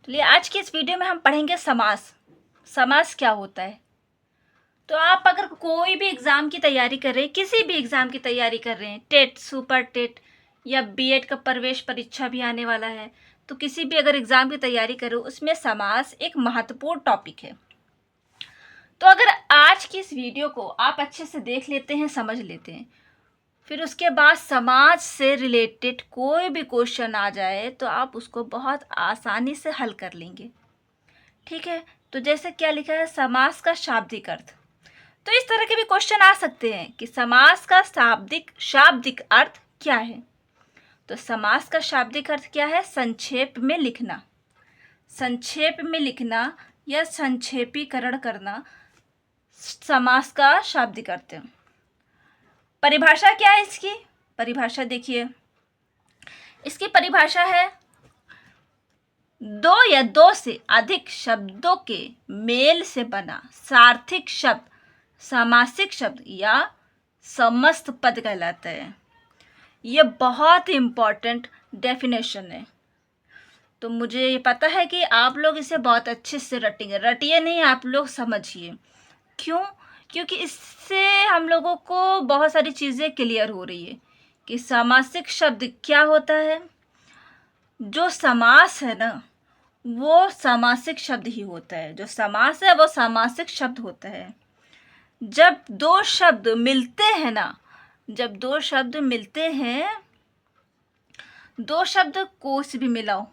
चलिए आज की इस वीडियो में हम पढ़ेंगे समास। समास क्या होता है। तो आप अगर कोई भी एग्ज़ाम की तैयारी कर रहे हैं, किसी भी एग्ज़ाम की तैयारी कर रहे हैं, टेट, सुपर टेट या बीएड का प्रवेश परीक्षा भी आने वाला है, तो किसी भी अगर एग्ज़ाम की तैयारी करो उसमें समास एक महत्वपूर्ण टॉपिक है। तो अगर आज की इस वीडियो को आप अच्छे से देख लेते हैं, समझ लेते हैं, फिर उसके बाद समाज से रिलेटेड कोई भी क्वेश्चन आ जाए तो आप उसको बहुत आसानी से हल कर लेंगे। ठीक है, तो जैसे क्या लिखा है, समास का शाब्दिक अर्थ। तो इस तरह के भी क्वेश्चन आ सकते हैं कि समास का शाब्दिक अर्थ क्या है। तो समास का शाब्दिक अर्थ क्या है? संक्षेप में लिखना, संक्षेप में लिखना या संक्षेपीकरण करना समास का शाब्दिक अर्थ है। परिभाषा क्या है इसकी? परिभाषा देखिए, इसकी परिभाषा है दो या दो से अधिक शब्दों के मेल से बना सार्थिक शब्द समासिक शब्द या समस्त पद कहलाता है। ये बहुत इम्पॉर्टेंट डेफिनेशन है। तो मुझे ये पता है कि आप लोग इसे बहुत अच्छे से रटेंगे, रटिए नहीं, आप लोग समझिए। क्यों? क्योंकि इससे हम लोगों को बहुत सारी चीज़ें क्लियर हो रही है कि समासिक शब्द क्या होता है। जो समास है ना, वो समासिक शब्द ही होता है। जो समास है वो समासिक शब्द होता है। जब दो शब्द मिलते हैं ना, जब दो शब्द मिलते हैं, दो शब्द कोश भी मिलाओ,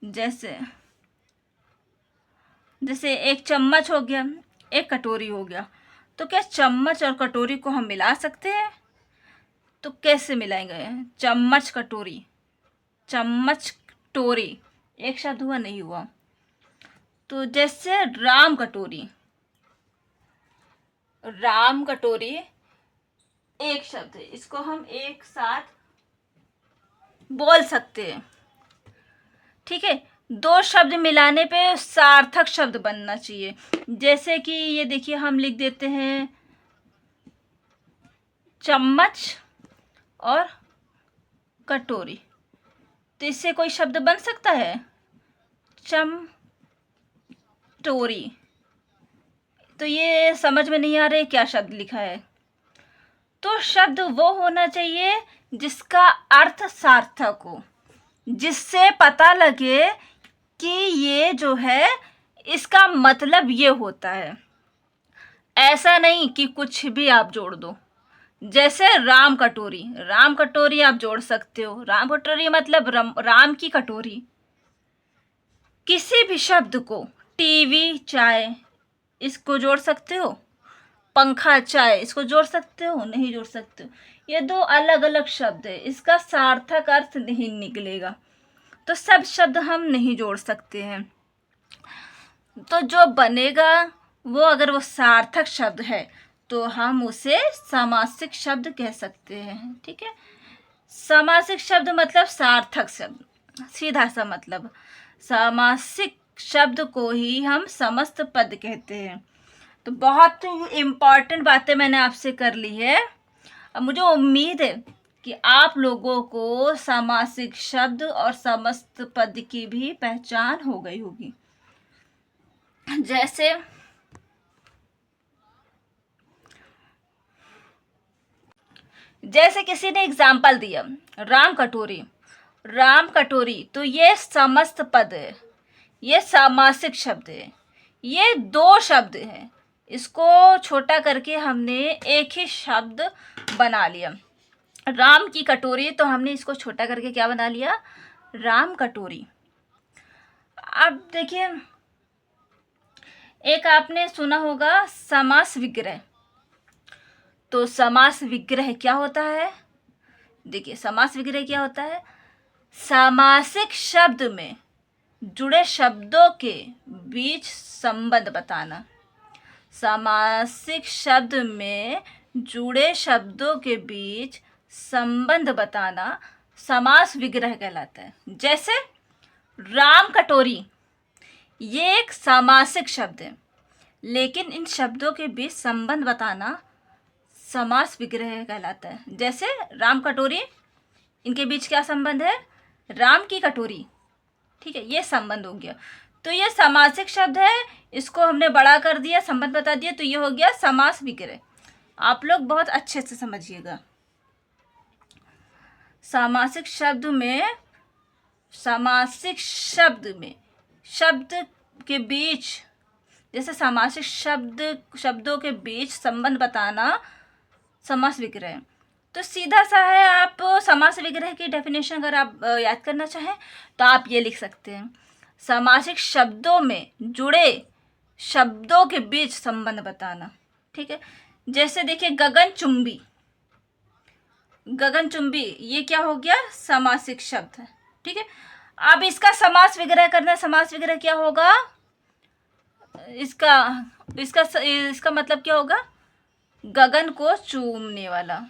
जैसे जैसे एक चम्मच हो गया, एक कटोरी हो गया, तो क्या चम्मच और कटोरी को हम मिला सकते हैं? तो कैसे मिलाएंगे? चम्मच कटोरी, चम्मच कटोरी, एक शब्द हुआ? नहीं हुआ। तो जैसे राम कटोरी, राम कटोरी एक शब्द है, इसको हम एक साथ बोल सकते हैं। ठीक है, दो शब्द मिलाने पे सार्थक शब्द बनना चाहिए। जैसे कि ये देखिए, हम लिख देते हैं चम्मच और कटोरी, तो इससे कोई शब्द बन सकता है? चमटोरी। तो ये समझ में नहीं आ रहा है क्या शब्द लिखा है। तो शब्द वो होना चाहिए जिसका अर्थ सार्थक हो, जिससे पता लगे कि ये जो है इसका मतलब ये होता है। ऐसा नहीं कि कुछ भी आप जोड़ दो। जैसे राम कटोरी, राम कटोरी आप जोड़ सकते हो, राम कटोरी मतलब राम की कटोरी। किसी भी शब्द को, टीवी चाय, इसको जोड़ सकते हो। पंखा चाय, इसको जोड़ सकते हो? नहीं जोड़ सकते हो। ये दो अलग अलग शब्द है, इसका सार्थक अर्थ नहीं निकलेगा, तो सब शब्द हम नहीं जोड़ सकते हैं। तो जो बनेगा वो, अगर वो सार्थक शब्द है तो हम उसे समासिक शब्द कह सकते हैं। ठीक है, समासिक शब्द मतलब सार्थक शब्द, सीधा सा मतलब। समासिक शब्द को ही हम समस्त पद कहते हैं। तो बहुत इम्पॉर्टेंट बातें मैंने आपसे कर ली है। अब मुझे उम्मीद है कि आप लोगों को समासिक शब्द और समस्त पद की भी पहचान हो गई होगी। जैसे किसी ने एग्जाम्पल दिया, राम कटोरी, राम कटोरी, तो ये समस्त पद है, ये सामासिक शब्द है, ये दो शब्द हैं, इसको छोटा करके हमने एक ही शब्द बना लिया। राम की कटोरी, तो हमने इसको छोटा करके क्या बना लिया? राम कटोरी। अब देखिए, एक आपने सुना होगा समास विग्रह। तो समास विग्रह क्या होता है? देखिए, समास विग्रह क्या होता है? सामासिक शब्द में जुड़े शब्दों के बीच संबंध बताना। सामासिक शब्द में जुड़े शब्दों के बीच संबंध बताना समास विग्रह कहलाता है। जैसे राम कटोरी, ये एक सामासिक शब्द है, लेकिन इन शब्दों के बीच संबंध बताना समास विग्रह कहलाता है। जैसे राम कटोरी, इनके बीच क्या संबंध है? राम की कटोरी, ठीक है, ये संबंध हो गया। तो ये सामासिक शब्द है, इसको हमने बड़ा कर दिया, संबंध बता दिया, तो ये हो गया समास विग्रह। आप लोग बहुत अच्छे से समझिएगा। सामासिक शब्द में शब्द के बीच, जैसे सामासिक शब्दों के बीच संबंध बताना समास विग्रह। तो सीधा सा है, आप समास विग्रह की डेफिनेशन अगर आप याद करना चाहें तो आप ये लिख सकते हैं, सामासिक शब्दों में जुड़े शब्दों के बीच संबंध बताना। ठीक है, जैसे देखिए गगनचुंबी, गगनचुंबी ये क्या हो गया, सामासिक शब्द है। ठीक है, अब इसका समास विग्रह करना, समास विग्रह क्या होगा, इसका इसका इसका मतलब क्या होगा, गगन को चूमने वाला।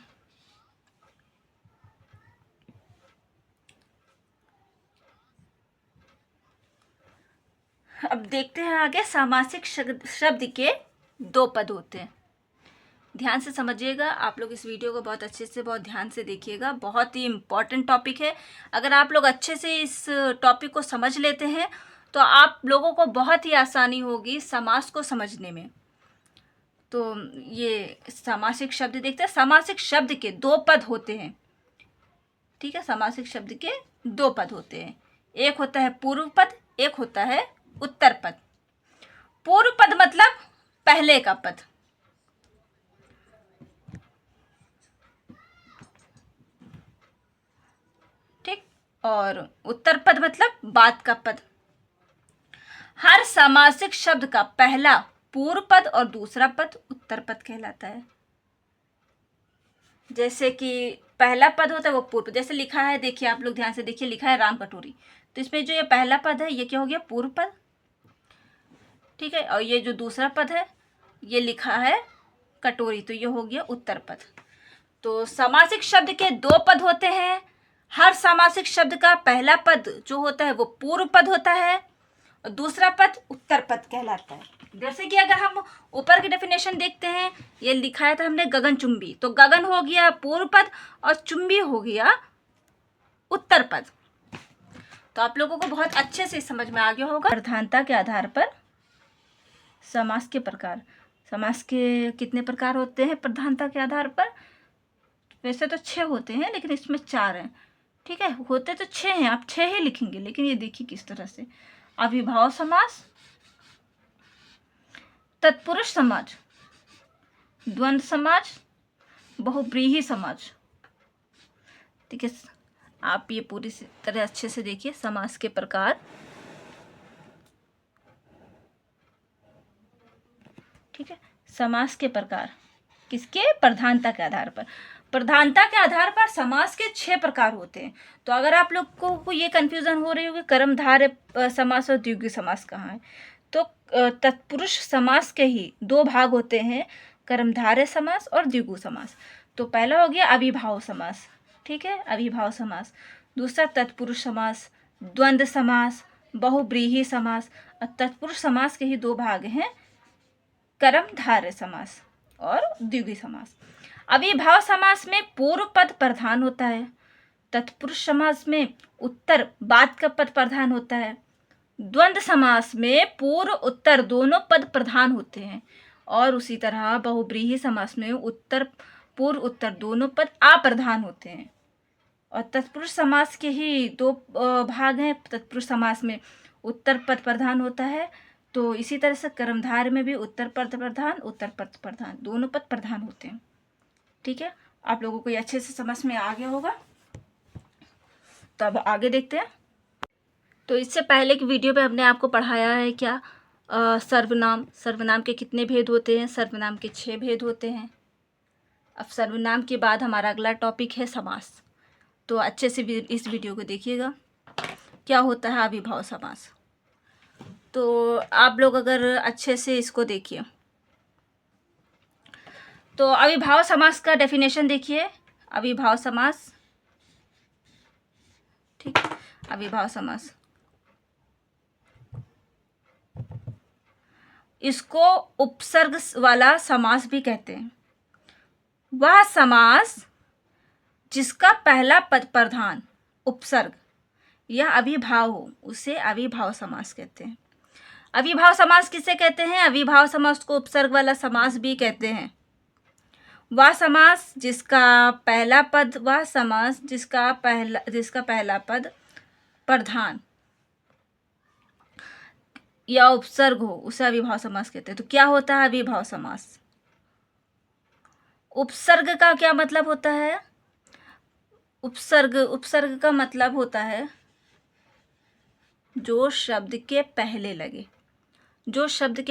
अब देखते हैं आगे, सामासिक शब्द के दो पद होते हैं। ध्यान से समझिएगा, आप लोग इस वीडियो को बहुत अच्छे से, बहुत ध्यान से देखिएगा, बहुत ही इम्पॉर्टेंट टॉपिक है। अगर आप लोग अच्छे से इस टॉपिक को समझ लेते हैं तो आप लोगों को बहुत ही आसानी होगी समास को समझने में। तो ये सामासिक शब्द देखते हैं, सामासिक शब्द के दो पद होते हैं। ठीक है, सामासिक शब्द के दो पद होते हैं, एक होता है पूर्व पद, एक होता है उत्तर पद। पूर्व पद मतलब पहले का पद, ठीक, और उत्तर पद मतलब बाद का पद। हर सामासिक शब्द का पहला पूर्व पद और दूसरा पद उत्तर पद कहलाता है। जैसे कि पहला पद होता है वो पूर्व पद, जैसे लिखा है, देखिए आप लोग ध्यान से देखिए, लिखा है राम कटोरी, तो इसमें जो ये पहला पद है ये क्या हो गया, पूर्व पद। ठीक है, और ये जो दूसरा पद है ये लिखा है कटोरी, तो ये हो गया उत्तर पद। तो सामासिक शब्द के दो पद होते हैं, हर सामासिक शब्द का पहला पद जो होता है वो पूर्व पद होता है और दूसरा पद उत्तर पद कहलाता है। जैसे कि अगर हम ऊपर की डेफिनेशन देखते हैं, ये लिखाया था हमने गगनचुंबी, तो गगन हो गया पूर्व पद और चुंबी हो गया उत्तर पद। तो आप लोगों को बहुत अच्छे से समझ में आ गया होगा। प्रधानता के आधार पर समास के प्रकार, समास के कितने प्रकार होते हैं प्रधानता के आधार पर, वैसे तो 6 होते हैं लेकिन इसमें 4 हैं। ठीक है, होते तो 6 हैं, आप 6 ही लिखेंगे, लेकिन ये देखिए किस तरह से, अविभाव समास, तत्पुरुष समाज, द्वंद्व समाज, बहुब्रीहि समाज। ठीक है, आप ये पूरी तरह अच्छे से देखिए समास के प्रकार। ठीक है, समास के प्रकार किसके, प्रधानता के आधार पर। प्रधानता के आधार पर समास के 6 प्रकार होते हैं। तो अगर आप लोग को ये कंफ्यूजन हो रही होगी कर्मधारय समास और द्विगु समास कहाँ है, तो तत्पुरुष समास के ही 2 भाग होते हैं, कर्मधारय समास और द्विगु समास। तो पहला हो गया अविभाव समास, ठीक है, अविभाव समास। दूसरा तत्पुरुष समास, द्वंद्व समास, बहुब्रीहि समास। और तत्पुरुष समास के ही 2 भाग हैं, कर्मधारय समास और द्विगु समास। अविभाव समास में पूर्व पद प्रधान होता है, तत्पुरुष समास में उत्तर बाद का पद प्रधान होता है, द्वंद्व समास में पूर्व उत्तर दोनों पद प्रधान होते हैं, और उसी तरह बहुब्रीहि समास में उत्तर पूर्व उत्तर दोनों पद अप्रधान होते हैं। और तत्पुरुष समास के ही 2 भाग हैं, तत्पुरुष समास में उत्तर पद प्रधान होता है, तो इसी तरह से कर्मधारय में भी उत्तर पद प्रधान उत्तर पद प्रधान दोनों पद प्रधान होते हैं। ठीक है, आप लोगों को ये अच्छे से समझ में आ गया होगा। तो अब आगे देखते हैं। तो इससे पहले की वीडियो में हमने आपको पढ़ाया है क्या, सर्वनाम, सर्वनाम के कितने भेद होते हैं, सर्वनाम के 6 भेद होते हैं। अब सर्वनाम के बाद हमारा अगला टॉपिक है समास। तो अच्छे से इस वीडियो को देखिएगा, क्या होता है अविभाव समास। तो आप लोग अगर अच्छे से इसको देखिए, तो अविभाव समास का डेफिनेशन देखिए, अविभाव समास, ठीक, अविभाव समास, इसको उपसर्ग वाला समास भी कहते हैं। वह समास जिसका पहला पद प्रधान उपसर्ग या अविभाव हो, उसे अविभाव समास कहते हैं। अविभाव समास किसे कहते हैं? अविभाव समास को उपसर्ग वाला समास भी कहते हैं। वह समास जिसका पहला पद जिसका पहला पद प्रधान या उपसर्ग हो, उसे अविभाव समास कहते हैं। तो क्या होता है अविभाव समास? उपसर्ग का क्या मतलब होता है? उपसर्ग का मतलब होता है जो शब्द के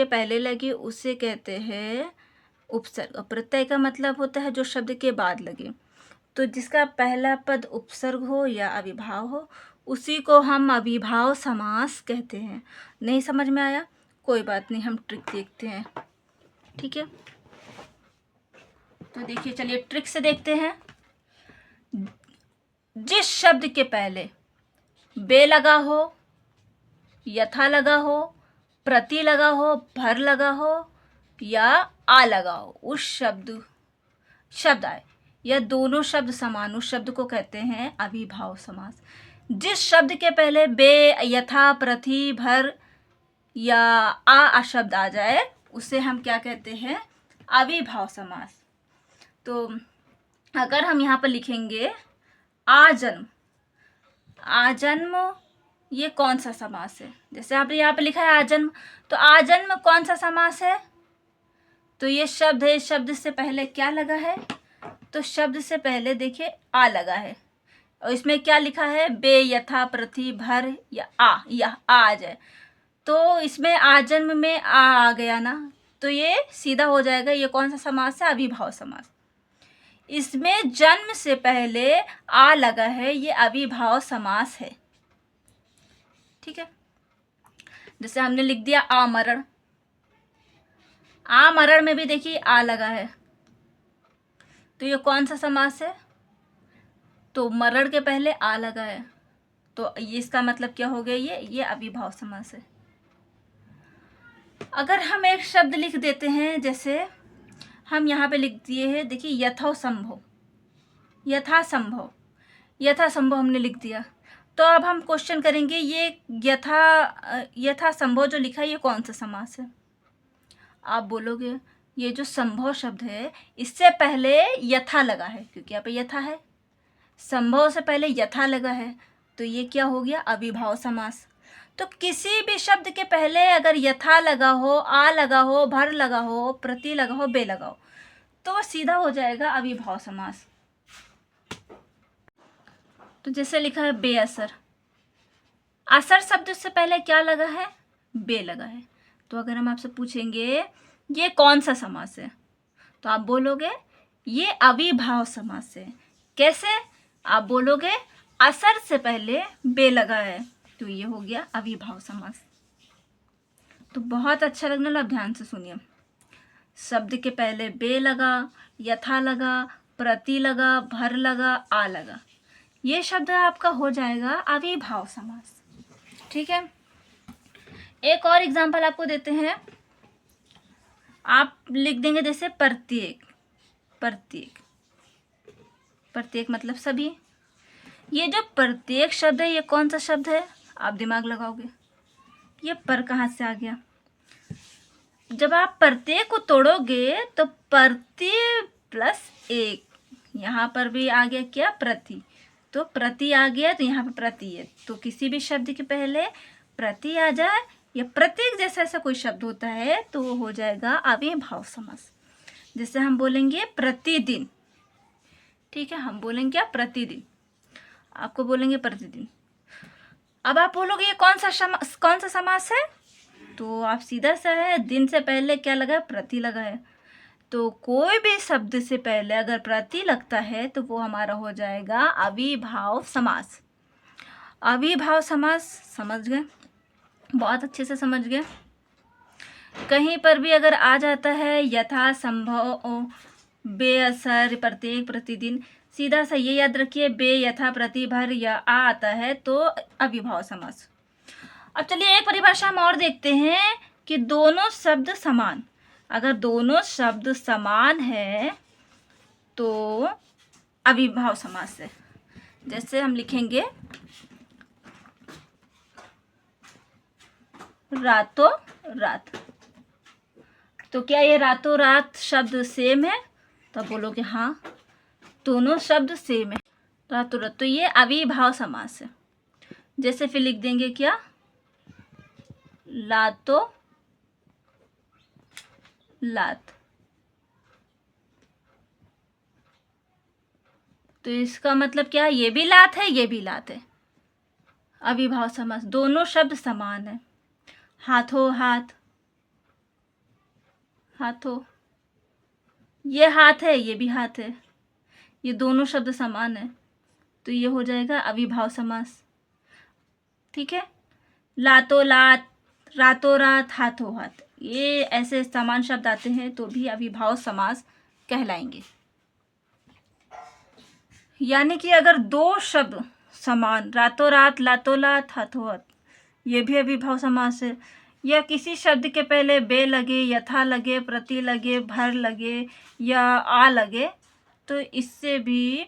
पहले लगे उसे कहते हैं उपसर्ग। प्रत्यय का मतलब होता है जो शब्द के बाद लगे। तो जिसका पहला पद उपसर्ग हो या अविभाव हो, उसी को हम अविभाव समास कहते हैं। नहीं समझ में आया? कोई बात नहीं, हम ट्रिक देखते हैं। ठीक है, तो देखिए, चलिए ट्रिक से देखते हैं। जिस शब्द के पहले बे लगा हो, यथा लगा हो, प्रति लगा हो, भर लगा हो या आ लगा हो, उस शब्द आए या दोनों शब्द समान, उस शब्द को कहते हैं अविभाव समास। जिस शब्द के पहले बे, यथा, प्रति, भर या आ शब्द आ जाए, उसे हम क्या कहते हैं? अविभाव समास। तो अगर हम यहाँ पर लिखेंगे आजन्म, ये कौन सा समास है? जैसे आपने यहाँ पे लिखा है आजन्म, तो आजन्म कौन सा समास है? तो ये शब्द है, शब्द से पहले क्या लगा है? तो शब्द से पहले देखिए आ लगा है, और इसमें क्या लिखा है? बे, यथा, प्रति, भर या आ जाए, तो इसमें आजन्म में आ गया ना, तो ये सीधा हो जाएगा। ये कौन सा समास है? अविभाव समास। इसमें जन्म से पहले आ लगा है, ये अविभाव समास है। ठीक है, जैसे हमने लिख दिया आमरण, आमरण में भी देखिए आ लगा है, तो ये कौन सा समास है? तो मरण के पहले आ लगा है, तो ये इसका मतलब क्या हो गया? ये अविभाव समास है। अगर हम एक शब्द लिख देते हैं, जैसे हम यहाँ पे लिख दिए हैं, देखिए यथा संभव हमने लिख दिया। तो अब हम क्वेश्चन करेंगे, ये यथा संभव जो लिखा है, ये कौन सा समास है? आप बोलोगे ये जो संभव शब्द है, इससे पहले यथा लगा है, क्योंकि यहाँ पे यथा है, संभव से पहले यथा लगा है, तो ये क्या हो गया? अविभाव समास। तो किसी भी शब्द के पहले अगर यथा लगा हो, आ लगा हो, भर लगा हो, प्रति लगा हो, बे लगा हो, तो वो सीधा हो जाएगा अविभाव समास। तो जैसे लिखा है बेअसर, असर शब्द से पहले क्या लगा है? बे लगा है। तो अगर हम आपसे पूछेंगे ये कौन सा समास है, तो आप बोलोगे ये अविभाव समास है। कैसे? आप बोलोगे असर से पहले बे लगा है, तो ये हो गया अविभाव समास। तो बहुत अच्छा लगने वाला, ध्यान से सुनिए। शब्द के पहले बे लगा, यथा लगा, प्रति लगा, भर लगा, आ लगा, ये शब्द आपका हो जाएगा अविभाव समास। ठीक है, एक और एग्जांपल आपको देते हैं। आप लिख देंगे जैसे प्रत्येक मतलब सभी। ये जो प्रत्येक शब्द है, ये कौन सा शब्द है? आप दिमाग लगाओगे, ये पर कहाँ से आ गया? जब आप प्रत्येक को तोड़ोगे तो प्रति प्लस एक, यहाँ पर भी आ गया क्या? प्रति, तो प्रति आ गया, तो यहाँ पर प्रति है। तो किसी भी शब्द के पहले प्रति आ जाए या प्रत्येक जैसा ऐसा कोई शब्द होता है, तो वो हो जाएगा अविभाव समास। जैसे हम बोलेंगे प्रतिदिन, ठीक है, हम बोलेंगे क्या? प्रतिदिन, आपको बोलेंगे प्रतिदिन। अब आप बोलोगे ये कौन सा समास है? तो आप सीधा सा है, दिन से पहले क्या लगा है? प्रति लगा है। तो कोई भी शब्द से पहले अगर प्रति लगता है, तो वो हमारा हो जाएगा अविभाव समास। अविभाव समास समझ गए? बहुत अच्छे से समझ गए। कहीं पर भी अगर आ जाता है यथा, संभव, बेअसर, प्रत्येक, प्रतिदिन, सीधा सा ये याद रखिए, बे, यथा, प्रति, भर या आ आता है तो अविभाव समास। अब चलिए एक परिभाषा हम और देखते हैं कि दोनों शब्द समान, अगर दोनों शब्द समान है तो अविभाव समास है। जैसे हम लिखेंगे रातों रात। तो क्या ये रातों रात शब्द सेम है? तो बोलोगे हाँ, दोनों शब्द सेम है, रातों रात। तो ये अविभाव समास है। जैसे फिर लिख देंगे क्या, लातों लात। तो इसका मतलब क्या है, ये भी लात है, ये भी लात है। अविभाव समास, दोनों शब्द समान है। हाथों हाथ, हाथों, ये हाथ है, ये भी हाथ है, ये दोनों शब्द समान है, तो ये हो जाएगा अविभाव समास। ठीक है। लातों लात, रातों रात, हाथों हाथ, ये ऐसे समान शब्द आते हैं तो भी अविभाव समास कहलाएंगे। यानी कि अगर दो शब्द समान, रातों रात, लातों लात, हाथों हाथ, ये भी अविभाव समास है। या किसी शब्द के पहले बे लगे, यथा लगे, प्रति लगे, भर लगे या आ लगे, तो इससे भी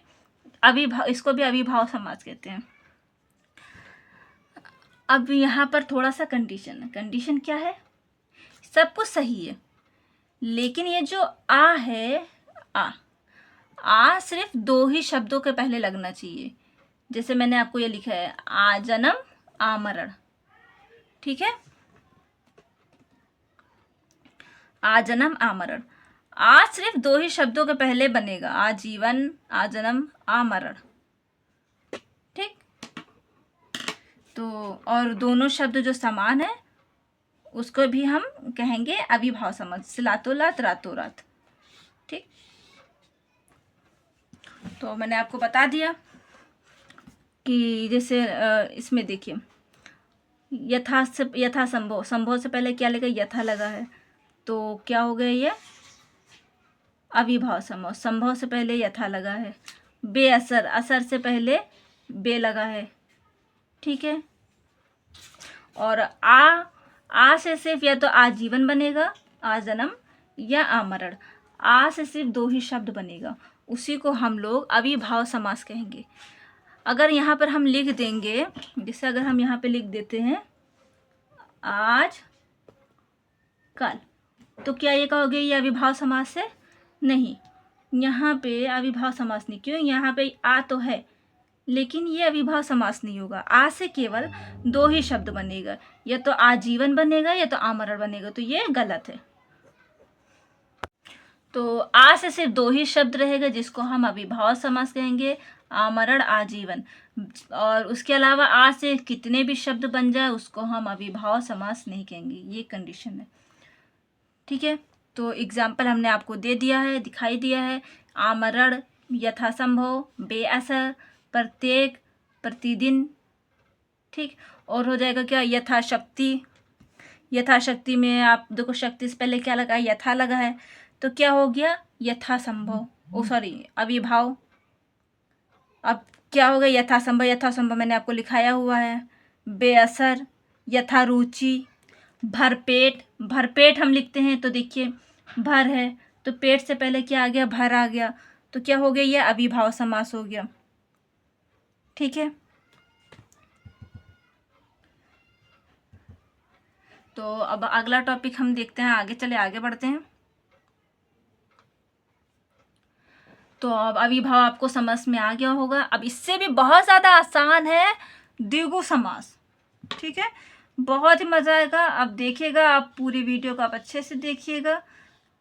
अविभाव, इसको भी अविभाव समास कहते हैं। अब यहाँ पर थोड़ा सा कंडीशन है। कंडीशन क्या है, सब कुछ सही है, लेकिन ये जो आ है, आ सिर्फ दो ही शब्दों के पहले लगना चाहिए। जैसे मैंने आपको ये लिखा है, आ जन्म आ मरण। ठीक है, आ जन्म आ मरण, आ सिर्फ दो ही शब्दों के पहले बनेगा, आ जीवन, आ जन्म, आ मरण। ठीक, तो और दोनों शब्द जो समान है उसको भी हम कहेंगे अविभाव समास, लातों लात, रातों रात। ठीक, तो मैंने आपको बता दिया कि जैसे इसमें देखिए, यथा से, यथा संभव, संभव से पहले क्या लगा, यथा लगा है, तो क्या हो गया ये अविभाव समास। संभव से पहले यथा लगा है। बेअसर, असर से पहले बे लगा है। ठीक है, और आ से सिर्फ या तो आजीवन बनेगा, आ जन्म, या आ मरण। आ से सिर्फ दो ही शब्द बनेगा, उसी को हम लोग अविभाव समास कहेंगे। अगर यहाँ पर हम लिख देंगे, जैसे अगर हम यहाँ पे लिख देते हैं आज कल, तो क्या ये कहोगे ये अविभाव समास है? नहीं, यहाँ पे अविभाव समास नहीं। क्यों? यहाँ पे आ तो है, लेकिन ये अविभाव समास नहीं होगा। आ से केवल दो ही शब्द बनेगा, या तो आजीवन बनेगा या तो आमरण बनेगा, तो ये गलत है। तो आ से सिर्फ दो ही शब्द रहेगा जिसको हम अविभाव समास कहेंगे, आमरण, आजीवन। और उसके अलावा आ से कितने भी शब्द बन जाए उसको हम अविभाव समास नहीं कहेंगे, ये कंडीशन है। ठीक है, तो एग्जाम्पल हमने आपको दे दिया है, दिखाई दिया है। आमरण, यथासंभव, बेअसर, प्रत्येक, प्रतिदिन। ठीक, और हो जाएगा क्या, यथाशक्ति। यथाशक्ति में आप देखो, शक्ति से पहले क्या लगा है, यथा लगा है, तो क्या हो गया, यथासंभव, ओ सॉरी अविभाव। अब क्या हो गया, यथासंभव, यथासंभव मैंने आपको लिखाया हुआ है। बेअसर, यथारुचि, भरपेट, भरपेट हम लिखते हैं तो देखिए भर है, तो पेट से पहले क्या आ गया, भर आ गया, तो क्या हो गया, ये अविभाव समास हो गया। ठीक है, तो अब अगला टॉपिक हम देखते हैं, आगे चले, आगे बढ़ते हैं। तो अब अविभाव आपको समझ में आ गया होगा। अब इससे भी बहुत ज़्यादा आसान है द्विगु समास। ठीक है, बहुत ही मज़ा आएगा। अब देखिएगा, आप पूरी वीडियो को आप अच्छे से देखिएगा,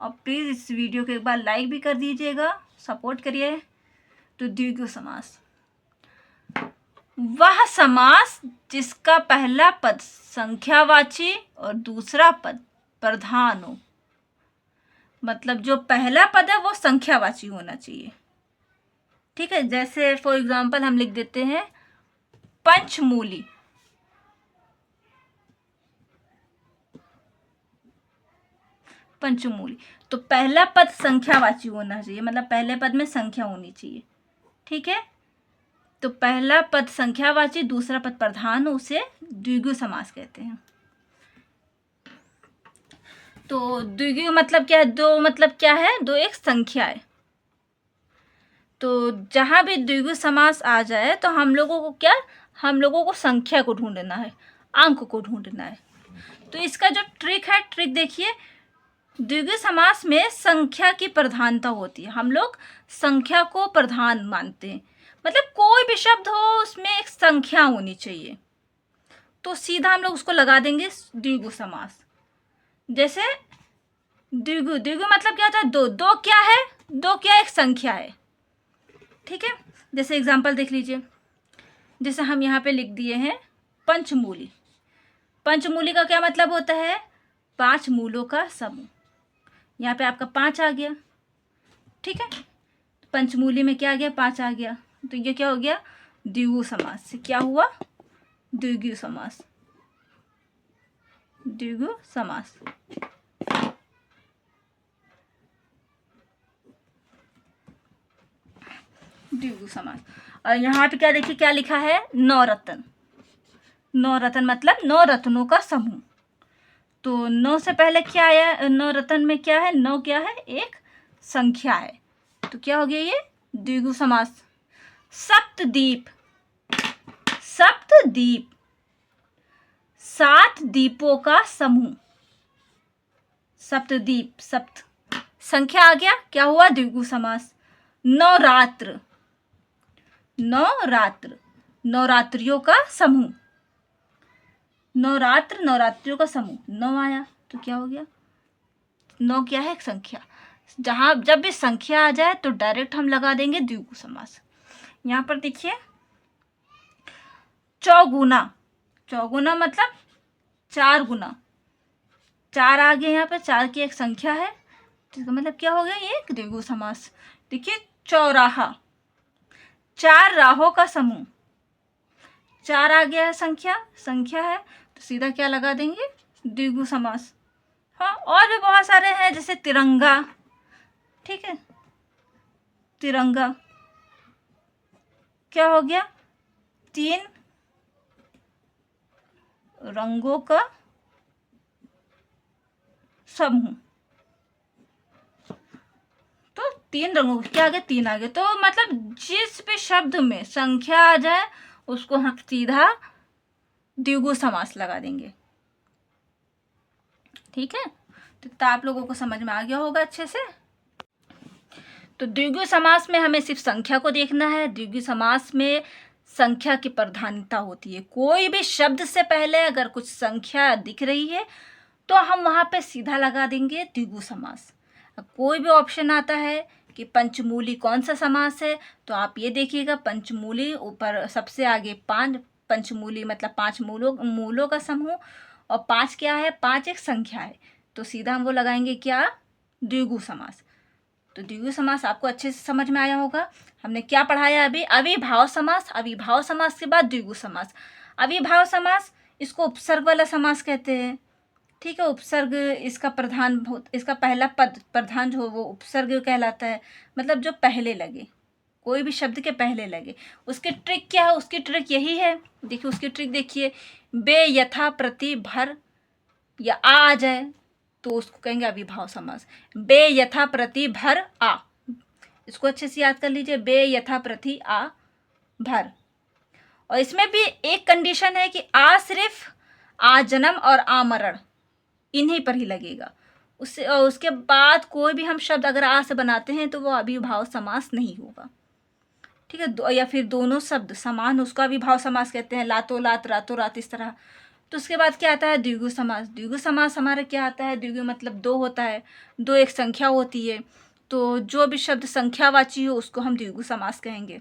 और प्लीज़ इस वीडियो को एक बार लाइक भी कर दीजिएगा, सपोर्ट करिए। तो द्विगु समास, वह समास जिसका पहला पद संख्यावाची और दूसरा पद प्रधान हो। मतलब जो पहला पद है वो संख्यावाची होना चाहिए। ठीक है, जैसे फॉर एग्जाम्पल हम लिख देते हैं पंचमूली। पंचमूली, तो पहला पद संख्यावाची होना चाहिए, मतलब पहले पद में संख्या होनी चाहिए। ठीक है, तो पहला पद संख्यावाची, दूसरा पद प्रधान, उसे द्विगु समास कहते हैं। तो द्विगु मतलब क्या है, दो मतलब क्या है, दो एक संख्या है। तो जहां भी द्विगु समास आ जाए तो हम लोगों को क्या, हम लोगों को संख्या को ढूंढना है, अंक को ढूंढना है। तो इसका जो ट्रिक है, ट्रिक देखिए, द्विगु समास में संख्या की प्रधानता होती है। हम लोग संख्या को प्रधान मानते हैं, मतलब कोई भी शब्द हो उसमें एक संख्या होनी चाहिए, तो सीधा हम लोग उसको लगा देंगे द्विगु समास। जैसे द्विगु, द्विगु मतलब क्या होता है? दो। दो क्या है? दो क्या एक संख्या है, ठीक है। जैसे एग्जाम्पल देख लीजिए, जैसे हम यहाँ पे लिख दिए हैं पंचमूली। पंचमूली का क्या मतलब होता है? 5 मूलों का समूह। यहाँ पे आपका 5 आ गया, ठीक है। पंचमूली में क्या आ गया? 5 आ गया, तो ये क्या हो गया? द्विगु समास से क्या हुआ? द्विगु समास, द्विगु समास। द्विगु समास। और यहाँ पे क्या देखिए, क्या लिखा है? नवरत्न। नवरत्न मतलब 9 रत्नों का समूह। तो 9 से पहले क्या आया? 9 रत्न में क्या है? 9 क्या है? एक संख्या है, तो क्या हो गया ये? द्विगु समास। सप्तदीप, सप्तदीप 7 दीपों का समूह। सप्तदीप, सप्त संख्या आ गया, क्या हुआ? द्विगु समास। नवरात्र, नवरात्र नवरात्रियों का समूह। नवरात्र नवरात्रियों का समूह, 9 आया, तो क्या हो गया? 9 क्या है? एक संख्या। जहां जब भी संख्या आ जाए तो डायरेक्ट हम लगा देंगे द्विगु समास। यहाँ पर देखिए चौगुना, चौगुना मतलब 4 गुना। 4 आ गया, यहाँ पर 4 की एक संख्या है, तो इसका मतलब क्या हो गया? ये द्विगु समास। देखिए चौराहा, 4 राहों का समूह। 4 आ गया है, संख्या, संख्या है, तो सीधा क्या लगा देंगे? द्विगु समास। हाँ, और भी बहुत सारे हैं, जैसे तिरंगा, ठीक है। तिरंगा क्या हो गया? 3 रंगों का समूह। तो 3 रंगों क्या आ गया? 3 आ गया। तो मतलब जिस भी शब्द में संख्या आ जाए उसको हम सीधा द्विगु समास लगा देंगे, ठीक है। तो आप लोगों को समझ में आ गया होगा अच्छे से। तो द्विगु समास में हमें सिर्फ संख्या को देखना है। द्विगु समास में संख्या की प्रधानता होती है। कोई भी शब्द से पहले अगर कुछ संख्या दिख रही है तो हम वहाँ पे सीधा लगा देंगे द्विगु समास। कोई भी ऑप्शन आता है कि पंचमूली कौन सा समास है, तो आप ये देखिएगा, पंचमूली ऊपर सबसे आगे 5, पंचमूली मतलब 5 मूलों का समूह, और 5 क्या है? 5 एक संख्या है, तो सीधा हम वो लगाएंगे क्या? द्विगु समास। तो द्विगु समास आपको अच्छे से समझ में आया होगा। हमने क्या पढ़ाया अभी? अविभाव समास, अविभाव समास के बाद द्विगु समास। अविभाव समास, इसको उपसर्ग वाला समास कहते हैं, ठीक है। उपसर्ग इसका प्रधान, इसका पहला पद प्रधान जो वो उपसर्ग कहलाता है, मतलब जो पहले लगे, कोई भी शब्द के पहले लगे। उसकी ट्रिक क्या है? उसकी ट्रिक यही है, देखिए उसकी ट्रिक देखिए, बे यथा प्रति भर या आ जाए तो उसको कहेंगे अविभाव समास। बे यथा प्रति भर आ, इसको अच्छे से याद कर लीजिए, बे यथा प्रति आ भर। और इसमें भी एक कंडीशन है कि आ सिर्फ आ जन्म और आ मरण इन्हीं पर ही लगेगा। उसके बाद कोई भी हम शब्द अगर आ से बनाते हैं तो वो अविभाव समास नहीं होगा, ठीक है। या फिर दोनों शब्द समान, उसका अविभाव समास कहते हैं, लातो लात, रातो रात, इस तरह। तो उसके बाद क्या आता है? द्विगु समास। द्विगु समास हमारा क्या आता है? द्विगु मतलब 2 होता है, 2 एक संख्या होती है, तो जो भी शब्द संख्यावाची हो उसको हम द्विगु समास कहेंगे।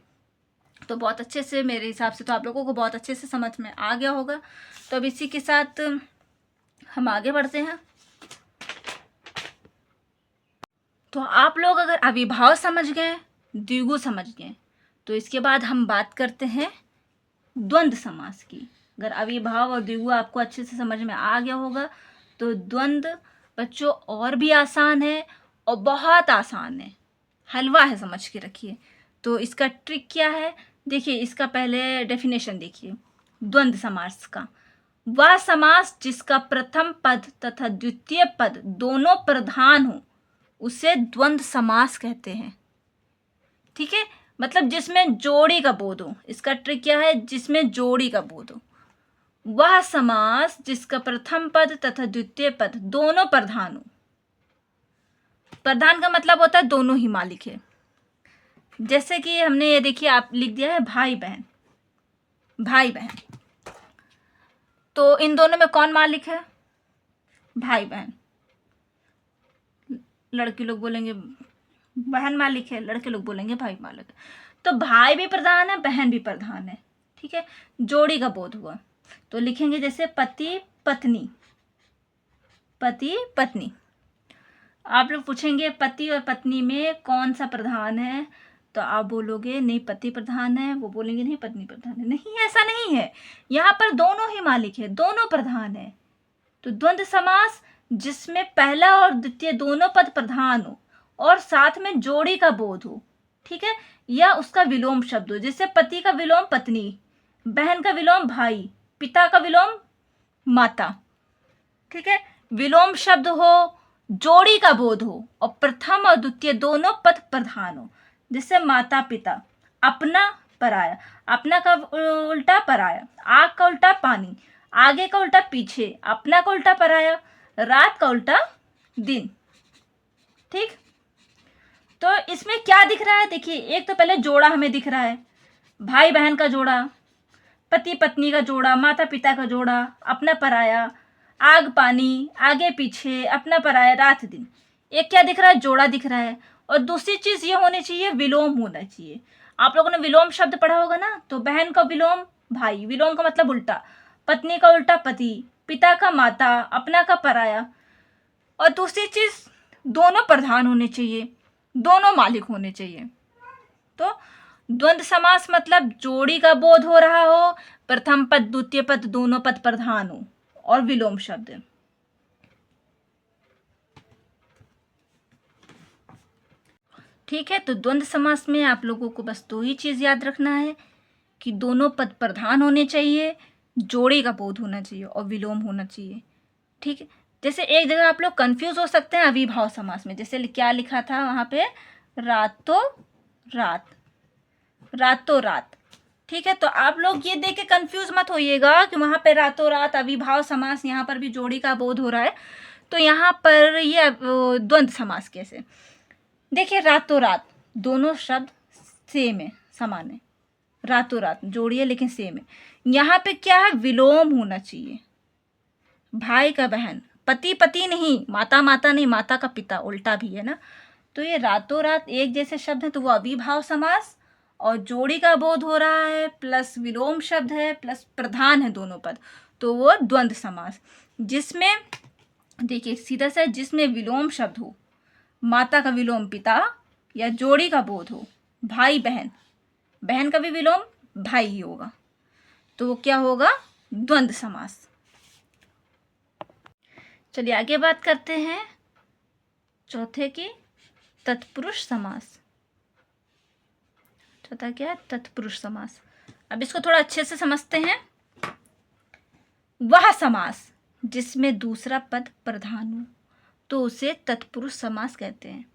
तो बहुत अच्छे से, मेरे हिसाब से तो आप लोगों को बहुत अच्छे से समझ में आ गया होगा। तो अब इसी के साथ हम आगे बढ़ते हैं। तो आप लोग अगर अविभाव समझ गए, द्विगु समझ गए, तो इसके बाद हम बात करते हैं द्वंद्व समास की। अगर अविभाव और द्विगु आपको अच्छे से समझ में आ गया होगा तो द्वंद्व बच्चों और भी आसान है और बहुत आसान है, हलवा है, समझ के रखिए। तो इसका ट्रिक क्या है? देखिए, इसका पहले डेफिनेशन देखिए द्वंद्व समास का। वह समास जिसका प्रथम पद तथा द्वितीय पद दोनों प्रधान हो उसे द्वंद्व समास कहते हैं, ठीक है। मतलब जिसमें जोड़ी का बोध हो। इसका ट्रिक क्या है? जिसमें जोड़ी का बोध हो। वह समास जिसका प्रथम पद तथा द्वितीय पद दोनों प्रधान हो। प्रधान का मतलब होता है दोनों ही मालिक है। जैसे कि हमने ये देखिए आप लिख दिया है भाई बहन, भाई बहन, तो इन दोनों में कौन मालिक है? भाई बहन। लड़के लोग बोलेंगे बहन मालिक है, लड़के लोग बोलेंगे भाई मालिक है। तो भाई भी प्रधान है, बहन भी प्रधान है। ठीक है, जोड़ी का बोध हुआ तो लिखेंगे जैसे पति पत्नी, पति पत्नी। आप लोग पूछेंगे पति और पत्नी में कौन सा प्रधान है, तो आप बोलोगे नहीं पति प्रधान है, वो बोलेंगे नहीं पत्नी प्रधान है। नहीं, ऐसा नहीं है, यहाँ पर दोनों ही मालिक है, दोनों प्रधान है। तो द्वंद्व समास जिसमें पहला और द्वितीय दोनों पद प्रधान हो और साथ में जोड़ी का बोध हो, ठीक है, या उसका विलोम शब्द हो। जैसे पति का विलोम पत्नी, बहन का विलोम भाई, पिता का विलोम माता। ठीक है, विलोम शब्द हो, जोड़ी का बोध हो और प्रथम और द्वितीय दोनों पद प्रधान हो। जैसे माता पिता, अपना पराया, अपना का उल्टा पराया, आग का उल्टा पानी, आगे का उल्टा पीछे, अपना का उल्टा पराया, रात का उल्टा दिन। ठीक, तो इसमें क्या दिख रहा है? देखिए, एक तो पहले जोड़ा हमें दिख रहा है, भाई बहन का जोड़ा, पति पत्नी का जोड़ा, माता पिता का जोड़ा, अपना पराया, आग पानी, आगे पीछे, अपना पराया, रात दिन। एक क्या दिख रहा है? जोड़ा दिख रहा है। और दूसरी चीज ये होनी चाहिए, विलोम होना चाहिए। आप लोगों ने विलोम शब्द पढ़ा होगा ना, तो बहन का विलोम भाई, विलोम का मतलब उल्टा, पत्नी का उल्टा पति, पिता का माता, अपना का पराया। और दूसरी चीज, दोनों प्रधान होने चाहिए, दोनों मालिक होने चाहिए। तो द्वंद्व समास मतलब जोड़ी का बोध हो रहा हो, प्रथम पद द्वितीय पद दोनों पद प्रधान हो और विलोम शब्द। ठीक है, तो द्वंद्व समास में आप लोगों को बस दो ही चीज याद रखना है कि दोनों पद प्रधान होने चाहिए, जोड़ी का बोध होना चाहिए और विलोम होना चाहिए। ठीक है, जैसे एक जगह आप लोग कंफ्यूज हो सकते हैं अविभाव समास में। जैसे क्या लिखा था वहां पे, रातों रात, रातों रात। ठीक है, तो आप लोग ये देख के कंफ्यूज मत होइएगा कि वहां पे रातों रात अविभाव समास, यहाँ पर भी जोड़ी का बोध हो रहा है, तो यहाँ पर ये द्वंद्व समास कैसे? देखिए, रातों रात दोनों शब्द सेम है, समान है। रातों रात जोड़ी है लेकिन सेम है। यहाँ पे क्या है? विलोम होना चाहिए। भाई का बहन, पति पति नहीं, माता माता नहीं, माता का पिता, उल्टा भी है ना। तो ये रातों रात एक जैसे शब्द है, तो वो अविभाव समास, और जोड़ी का बोध हो रहा है, प्लस विलोम शब्द है, प्लस प्रधान है दोनों पद, तो वो द्वंद्व समास। जिसमें देखिए सीधा सा, जिसमें विलोम शब्द हो, माता का विलोम पिता, या जोड़ी का बोध हो भाई बहन, बहन का भी विलोम भाई ही होगा, तो वो क्या होगा? द्वंद्व समास। चलिए आगे बात करते हैं चौथे की, तत्पुरुष समास। चौथा क्या है? तत्पुरुष समास। अब इसको थोड़ा अच्छे से समझते हैं। वह समास जिसमें दूसरा पद प्रधान हो तो उसे तत्पुरुष समास कहते हैं।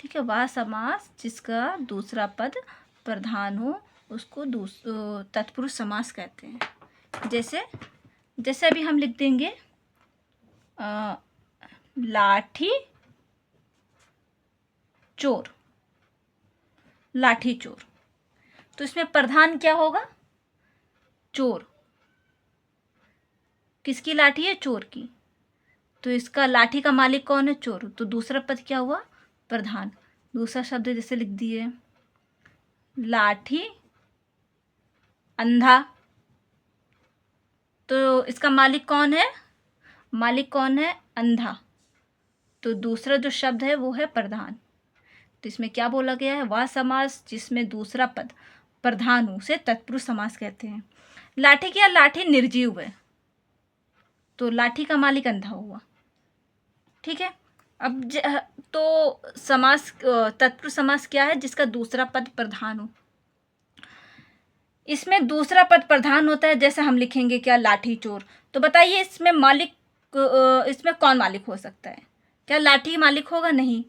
ठीक है, वह समास जिसका दूसरा पद प्रधान हो उसको तत्पुरुष समास कहते हैं। जैसे जैसे अभी हम लिख देंगे लाठी चोर, लाठी चोर, तो इसमें प्रधान क्या होगा? चोर। किसकी लाठी है? चोर की। तो इसका लाठी का मालिक कौन है? चोर। तो दूसरा पद क्या हुआ? प्रधान। दूसरा शब्द जैसे लिख दिए लाठी अंधा, तो इसका मालिक कौन है? मालिक कौन है? अंधा। तो दूसरा जो शब्द है वो है प्रधान। तो इसमें क्या बोला गया है? वह समास जिसमें दूसरा पद प्रधान हो उसे तत्पुरुष समास कहते हैं। लाठी क्या? लाठी निर्जीव है, तो लाठी का मालिक अंधा हुआ। ठीक है, अब तो समास, तत्पुरुष समास क्या है? जिसका दूसरा पद प्रधान हो। इसमें दूसरा पद प्रधान होता है, जैसे हम लिखेंगे क्या? लाठी चोर। तो बताइए इसमें मालिक, इसमें कौन मालिक हो सकता है? क्या लाठी मालिक होगा? नहीं।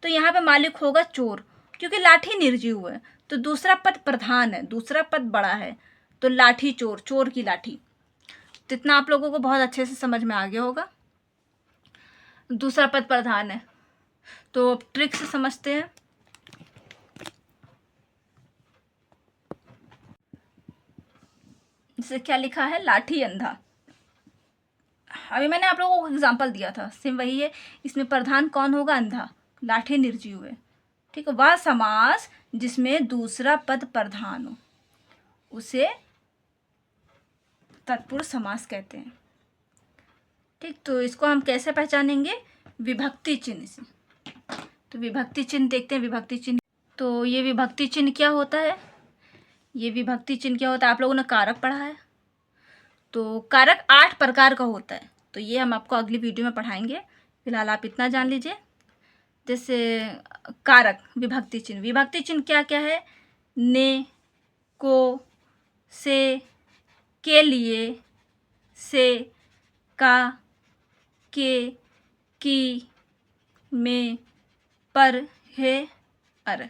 तो यहाँ पे मालिक होगा चोर, क्योंकि लाठी निर्जीव है, तो दूसरा पद प्रधान है, दूसरा पद बड़ा है, तो लाठी चोर, चोर की लाठी। तो इतना आप लोगों को बहुत अच्छे से समझ में आ गया होगा। दूसरा पद प्रधान है, तो ट्रिक से समझते हैं। जैसे क्या लिखा है, लाठी अंधा। अभी मैंने आप लोगों को एग्जांपल दिया था, सेम वही है। इसमें प्रधान कौन होगा, अंधा, लाठी निर्जीव है। ठीक है, वह समास जिसमें दूसरा पद प्रधान हो उसे तत्पुरुष समास कहते हैं। ठीक, तो इसको हम कैसे पहचानेंगे, विभक्ति चिन्ह से। तो विभक्ति चिन्ह देखते हैं, विभक्ति चिन्ह। तो ये विभक्ति चिन्ह क्या होता है, ये विभक्ति चिन्ह क्या होता है, आप लोगों ने कारक पढ़ा है। तो कारक 8 प्रकार का होता है, तो ये हम आपको अगली वीडियो में पढ़ाएंगे। फिलहाल आप इतना जान लीजिए। जैसे कारक विभक्ति चिन्ह, विभक्ति चिन्ह क्या क्या है, ने, को, से, के लिए, से, का, के, की, में, पर, है, अर।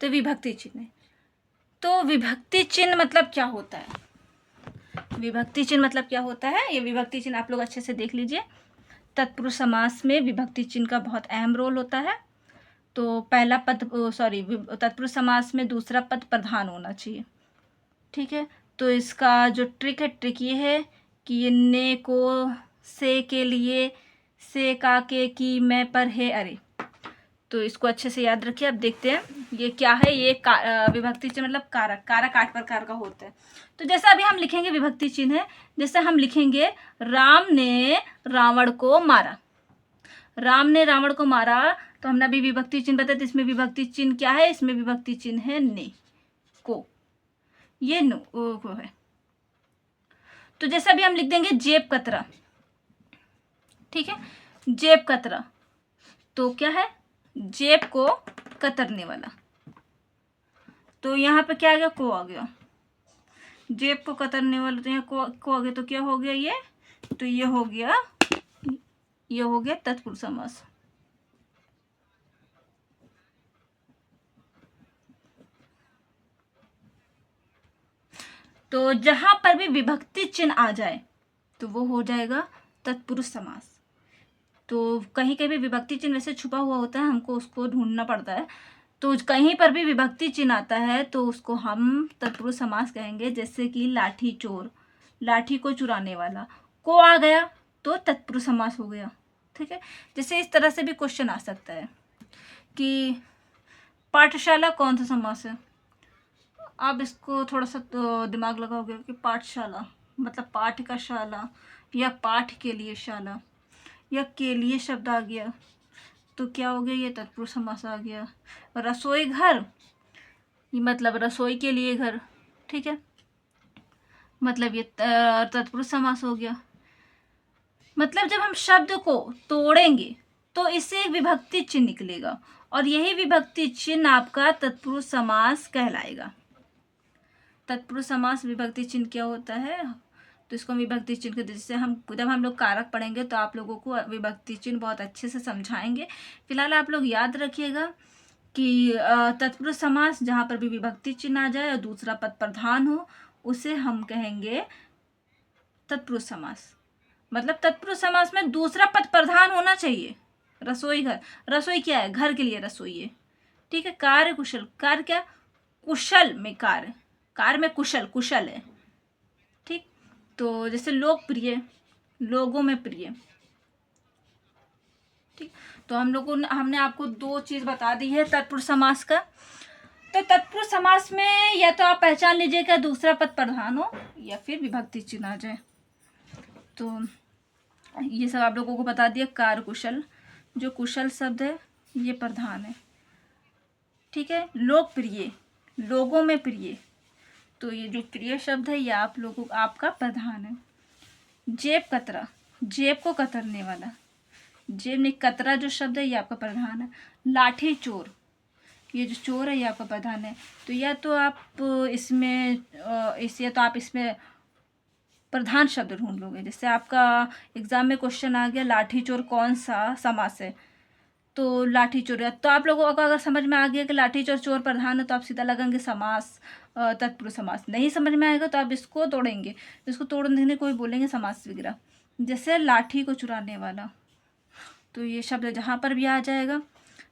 तो विभक्ति चिन्ह है। तो विभक्ति चिन्ह मतलब क्या होता है, विभक्ति चिन्ह मतलब क्या होता है, ये विभक्ति चिन्ह आप लोग अच्छे से देख लीजिए। तत्पुरुष समास में विभक्ति चिन्ह का बहुत अहम रोल होता है। तो पहला पद तत्पुरुष समास में दूसरा पद प्रधान होना चाहिए। ठीक है, तो इसका जो ट्रिक है, ट्रिक ये है कि ये ने, को, से, के लिए, से, का, के, की, में, पर, है, अरे। तो इसको अच्छे से याद रखिए। अब देखते हैं ये क्या है, ये विभक्ति चिन्ह मतलब कारक, कारक 8 प्रकार का होता है। तो जैसे अभी हम लिखेंगे विभक्ति चिन्ह है, जैसे हम लिखेंगे राम ने रावण को मारा। राम ने रावण को मारा, तो हमने अभी विभक्ति चिन्ह बताया, तो इसमें विभक्ति चिन्ह क्या है, इसमें विभक्ति चिन्ह है ने, को, ये नो को है। तो जैसे अभी हम लिख देंगे जेब कतरा। ठीक है, जेब कतरा, तो क्या है, जेब को कतरने वाला। तो यहाँ पे क्या आ गया, को आ गया, जेब को कतरने वाला, तो यहाँ को आ गया, तो क्या हो गया ये, तो ये हो गया तत्पुरुष समास। तो जहां पर भी विभक्ति चिन्ह आ जाए तो वो हो जाएगा तत्पुरुष समास। तो कहीं कहीं भी विभक्ति चिन्ह वैसे छुपा हुआ होता है, हमको उसको ढूंढना पड़ता है। तो कहीं पर भी विभक्ति चिन्ह आता है तो उसको हम तत्पुरुष समास कहेंगे। जैसे कि लाठी चोर, लाठी को चुराने वाला, को आ गया तो तत्पुरुष समास हो गया। ठीक है, जैसे इस तरह से भी क्वेश्चन आ सकता है कि पाठशाला कौन सा समास है। आप इसको थोड़ा सा तो दिमाग लगाओगे कि पाठशाला मतलब पाठ का शाला, या पाठ के लिए शाला, या के लिए शब्द आ गया तो क्या हो गया, ये तत्पुरुष समास आ गया। रसोई घर, ये मतलब रसोई के लिए घर। ठीक है, मतलब ये तत्पुरुष समास हो गया। मतलब जब हम शब्द को तोड़ेंगे तो इससे एक विभक्ति चिन्ह निकलेगा, और यही विभक्ति चिन्ह आपका तत्पुरुष समास कहलाएगा। तत्पुरुष समास विभक्ति चिन्ह क्या होता है, तो इसको विभक्ति चिन्ह के, जैसे हम जब हम लोग कारक पढ़ेंगे तो आप लोगों को विभक्ति चिन्ह बहुत अच्छे से समझाएंगे। फिलहाल आप लोग याद रखिएगा कि तत्पुरुष समास जहाँ पर भी विभक्ति चिन्ह आ जाए और दूसरा पद प्रधान हो उसे हम कहेंगे तत्पुरुष समास। मतलब तत्पुरुष समास में दूसरा पद प्रधान होना चाहिए। रसोई घर, रसोई क्या है, घर के लिए रसोई है। ठीक है, कार्य कुशल, कार्य क्या, कुशल में कार्य, कार्य में कुशल, कुशल है। ठीक, तो जैसे लोकप्रिय, लोगों में प्रिय। ठीक, तो हमने आपको 2 चीज बता दी है तत्पुरुष समास का। तो तत्पुरुष समास में या तो आप पहचान लीजिएगा दूसरा पद प्रधान हो या फिर विभक्ति चिन्ह आ जाए। तो ये सब आप लोगों को बता दिया। कार्य कुशल, जो कुशल शब्द है ये प्रधान है। ठीक है, लोकप्रिय, लोगों में प्रिय, तो ये जो प्रिय शब्द है ये आप लोगों आपका प्रधान है। जेब कतरा, जेब को कतरने वाला, जेब में कतरा जो शब्द है ये आपका प्रधान है। लाठी चोर, ये जो चोर है ये आपका प्रधान है। तो या तो आप इसमें प्रधान शब्द ढूंढ लोगे। जैसे आपका एग्जाम में क्वेश्चन आ गया लाठी चोर कौन सा समास है, तो लाठी चोर है। तो आप लोगों को अगर समझ में आ गया कि लाठी चोर चोर प्रधान है तो आप सीधा लगाएंगे समास, तत्पुरुष समास। नहीं समझ में आएगा तो आप इसको तोड़ेंगे, इसको तोड़ने कोई बोलेंगे समास वगैरह। जैसे लाठी को चुराने वाला, तो ये शब्द जहाँ पर भी आ जाएगा।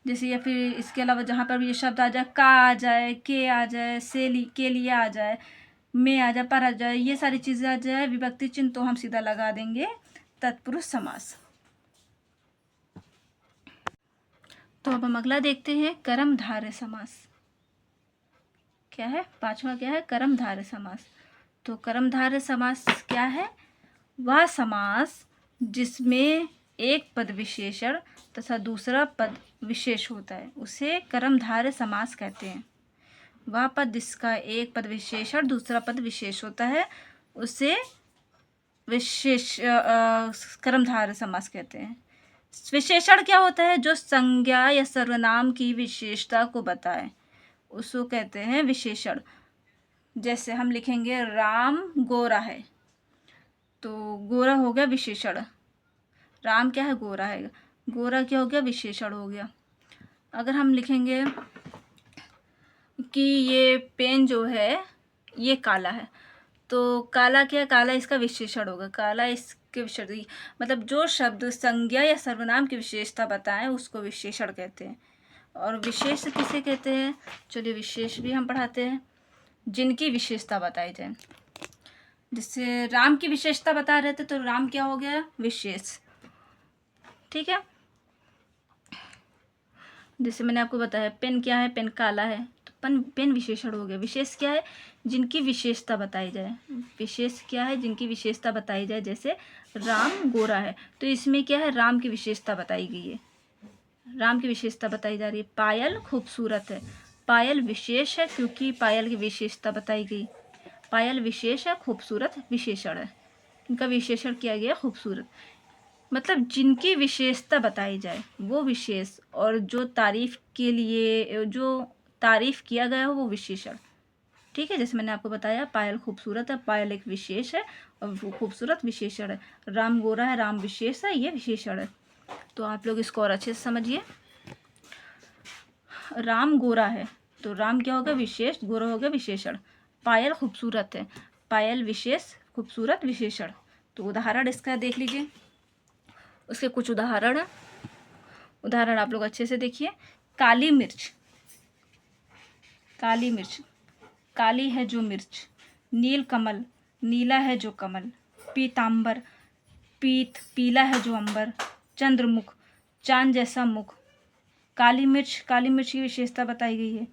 जैसे या फिर इसके अलावा जहाँ पर भी ये शब्द आ जाए, का आ जाए, के आ जाए, के लिए आ जाए, में आ जाए, पर आ जाए, ये सारी चीज़ें आ जाए विभक्ति चिन्ह, तो हम सीधा लगा देंगे तत्पुरुष समास। तो अब हम अगला देखते हैं कर्मधारय समास। क्या है? पांचवा क्या है? कर्मधारय समास। तो कर्मधारय समास क्या है? वह समास जिसमें एक पद विशेषण तथा दूसरा पद विशेष होता है उसे कर्मधारय समास कहते हैं। वह पद जिसका एक पद विशेषण दूसरा पद विशेष होता है उसे कर्मधारय समास कहते हैं। विशेषण क्या होता है? जो संज्ञा या सर्वनाम की विशेषता को बताए उसको कहते हैं विशेषण। जैसे हम लिखेंगे राम गोरा है, तो गोरा हो गया विशेषण। राम क्या है? गोरा है। गोरा क्या हो गया? विशेषण हो गया। अगर हम लिखेंगे कि ये पेन जो है ये काला है, तो काला क्या है? काला इसका विशेषण होगा। काला इसके विशेषण, मतलब जो शब्द संज्ञा या सर्वनाम की विशेषता बताएं उसको विशेषण कहते हैं। और विशेष किसे कहते हैं? चलिए विशेष भी हम पढ़ाते हैं। जिनकी विशेषता बताई जाए, जैसे राम की विशेषता बता रहे थे तो राम क्या हो गया? विशेष। ठीक है। जैसे मैंने आपको बताया पेन क्या है? पेन काला है, तो पेन विशेषण हो गया। विशेष क्या है? जिनकी विशेषता बताई जाए। विशेष क्या है? जिनकी विशेषता बताई जाए। जैसे राम गोरा है, तो इसमें क्या है? राम की विशेषता बताई गई है। राम की विशेषता बताई जा रही है। पायल खूबसूरत है, पायल विशेष है क्योंकि पायल की विशेषता बताई गई। पायल विशेष है, खूबसूरत विशेषण है। इनका विशेषण किया गया खूबसूरत। मतलब जिनकी विशेषता बताई जाए वो विशेष, और जो तारीफ के लिए जो तारीफ किया गया हो वो विशेषण। ठीक है। जैसे मैंने आपको बताया पायल खूबसूरत है, पायल एक विशेष है और खूबसूरत विशेषण है। राम गोरा है, राम विशेष है, ये विशेषण है। तो आप लोग इसको और अच्छे से समझिए। राम गोरा है, तो राम क्या होगा? विशेष, गोरा हो गया विशेषण। पायल खूबसूरत है, पायल विशेष, खूबसूरत विशेषण। तो उदाहरण इसका देख लीजिए। उसके कुछ उदाहरण आप लोग अच्छे से देखिए। काली मिर्च, काली मिर्च, काली है जो मिर्च। नील कमल, नीला है जो कमल। पीतांबर, पीत, पीला है जो अंबर। चंद्रमुख, चांद जैसा मुख। काली मिर्च, काली मिर्च की विशेषता बताई गई है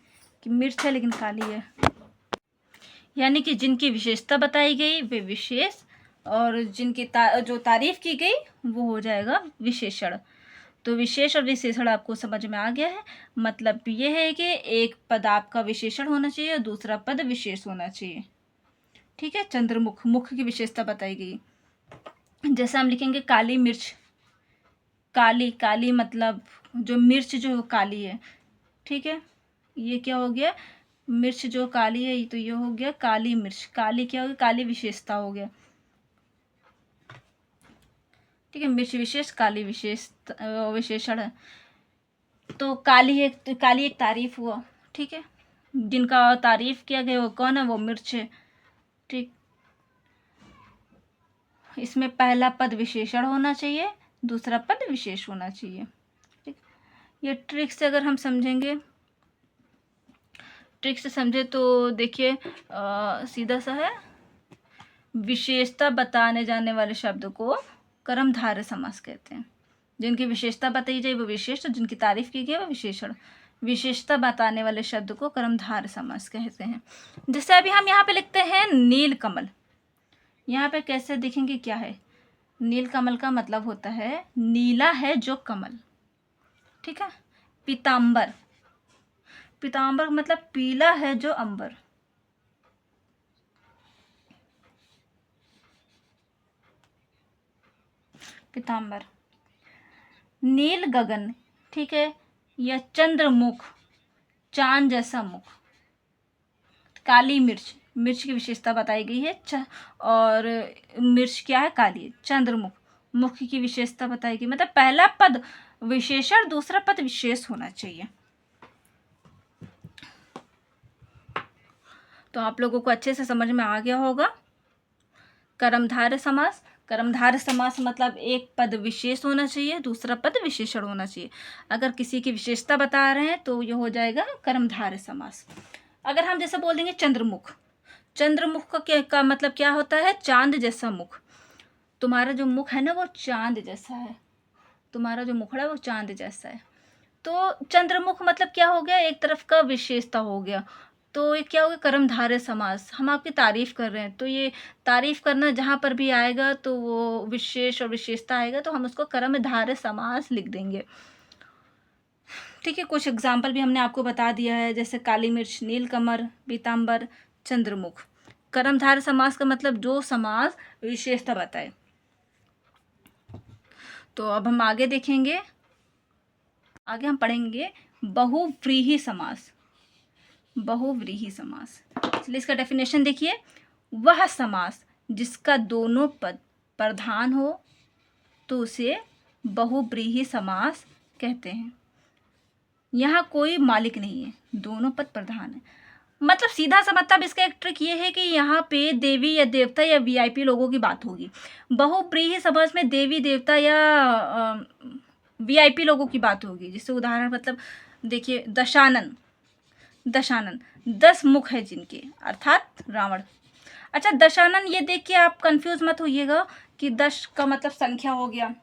कि मिर्च है लेकिन काली है। यानी कि जिनकी विशेषता बताई गई वे विशेष, और जिनकी जो तारीफ की गई वो हो जाएगा विशेषण। तो विशेष और विशेषण आपको समझ में आ गया है। मतलब ये है कि एक पद आपका विशेषण होना चाहिए और दूसरा पद विशेष होना चाहिए। ठीक है। चंद्रमुख, मुख की विशेषता बताई गई। जैसे हम लिखेंगे काली मिर्च, काली, काली मतलब जो मिर्च जो काली है। ठीक है। ये क्या हो गया? मिर्च जो काली है, तो ये हो गया काली मिर्च। काली क्या हो गया? काली विशेषता हो गया। ठीक है। मिर्च विशेष, काली विशेष विशेषण है। तो काली एक तारीफ हुआ। ठीक है। जिनका तारीफ किया गया वो कौन है? वो मिर्च है। ठीक। इसमें पहला पद विशेषण होना चाहिए, दूसरा पद विशेष होना चाहिए। ठीक। ये ट्रिक से अगर हम समझेंगे, ट्रिक से समझे तो देखिए सीधा सा है। विशेषता बताने जाने वाले शब्द को कर्मधारय समास कहते हैं। जिनकी विशेषता बताई जाए वो विशेष, और जिनकी तारीफ की गई वो विशेषण। विशेषता बताने वाले शब्द को कर्मधारय समास कहते हैं। जैसे अभी हम यहाँ पे लिखते हैं नील कमल। यहाँ पे कैसे देखेंगे क्या है? नील कमल का मतलब होता है नीला है जो कमल। ठीक है। पीतांबर, पीतांबर मतलब पीला है जो अंबर। पीतांबर। नील गगन, ठीक है, या चंद्रमुख, चांद जैसा मुख। काली मिर्च, मिर्च की विशेषता बताई गई है। और मिर्च क्या है? काली। चंद्रमुख, मुख की विशेषता बताई गई। मतलब पहला पद विशेषण, दूसरा पद विशेष होना चाहिए। तो आप लोगों को अच्छे से समझ में आ गया होगा। कर्मधारय समास, कर्मधारय समास मतलब एक पद विशेष होना चाहिए, दूसरा पद विशेषण होना चाहिए। अगर किसी की विशेषता बता रहे हैं तो ये हो जाएगा कर्मधारय समास। अगर हम जैसे बोल देंगे चंद्रमुख, चंद्रमुख का मतलब क्या होता है? चांद जैसा मुख। तुम्हारा जो मुख है ना वो चांद जैसा है, तुम्हारा जो मुखड़ा है वो चांद जैसा है। तो चंद्रमुख मतलब क्या हो गया? एक तरफ का विशेषता हो गया। तो ये क्या हो गया? कर्मधारय समास। हम आपकी तारीफ कर रहे हैं तो ये तारीफ करना जहाँ पर भी आएगा तो वो विशेष और विशेषता आएगा तो हम उसको कर्मधारय समास लिख देंगे। ठीक है, कुछ एग्जाम्पल भी हमने आपको बता दिया है, जैसे काली मिर्च, नीलकमल, पीताम्बर, चंद्रमुख। कर्मधारय समास का मतलब जो समास विशेषता बताए। तो अब हम आगे देखेंगे, आगे हम पढ़ेंगे बहुव्रीहि समास। बहुव्रीहि समास, चलिए इसका डेफिनेशन देखिए। वह समास जिसका दोनों पद प्रधान हो तो उसे बहुव्रीहि समास कहते हैं। यहाँ कोई मालिक नहीं है, दोनों पद प्रधान है। मतलब सीधा सा मतलब इसका एक ट्रिक ये है कि यहाँ पे देवी या देवता या वीआईपी लोगों की बात होगी। बहुव्रीहि समास में देवी देवता या वीआईपी लोगों की बात होगी। जैसे उदाहरण मतलब देखिए, दशानन, दशानन 10 मुख है जिनके, अर्थात रावण। अच्छा, दशानन ये देख के आप कंफ्यूज मत होइएगा कि 10 का मतलब संख्या हो गया,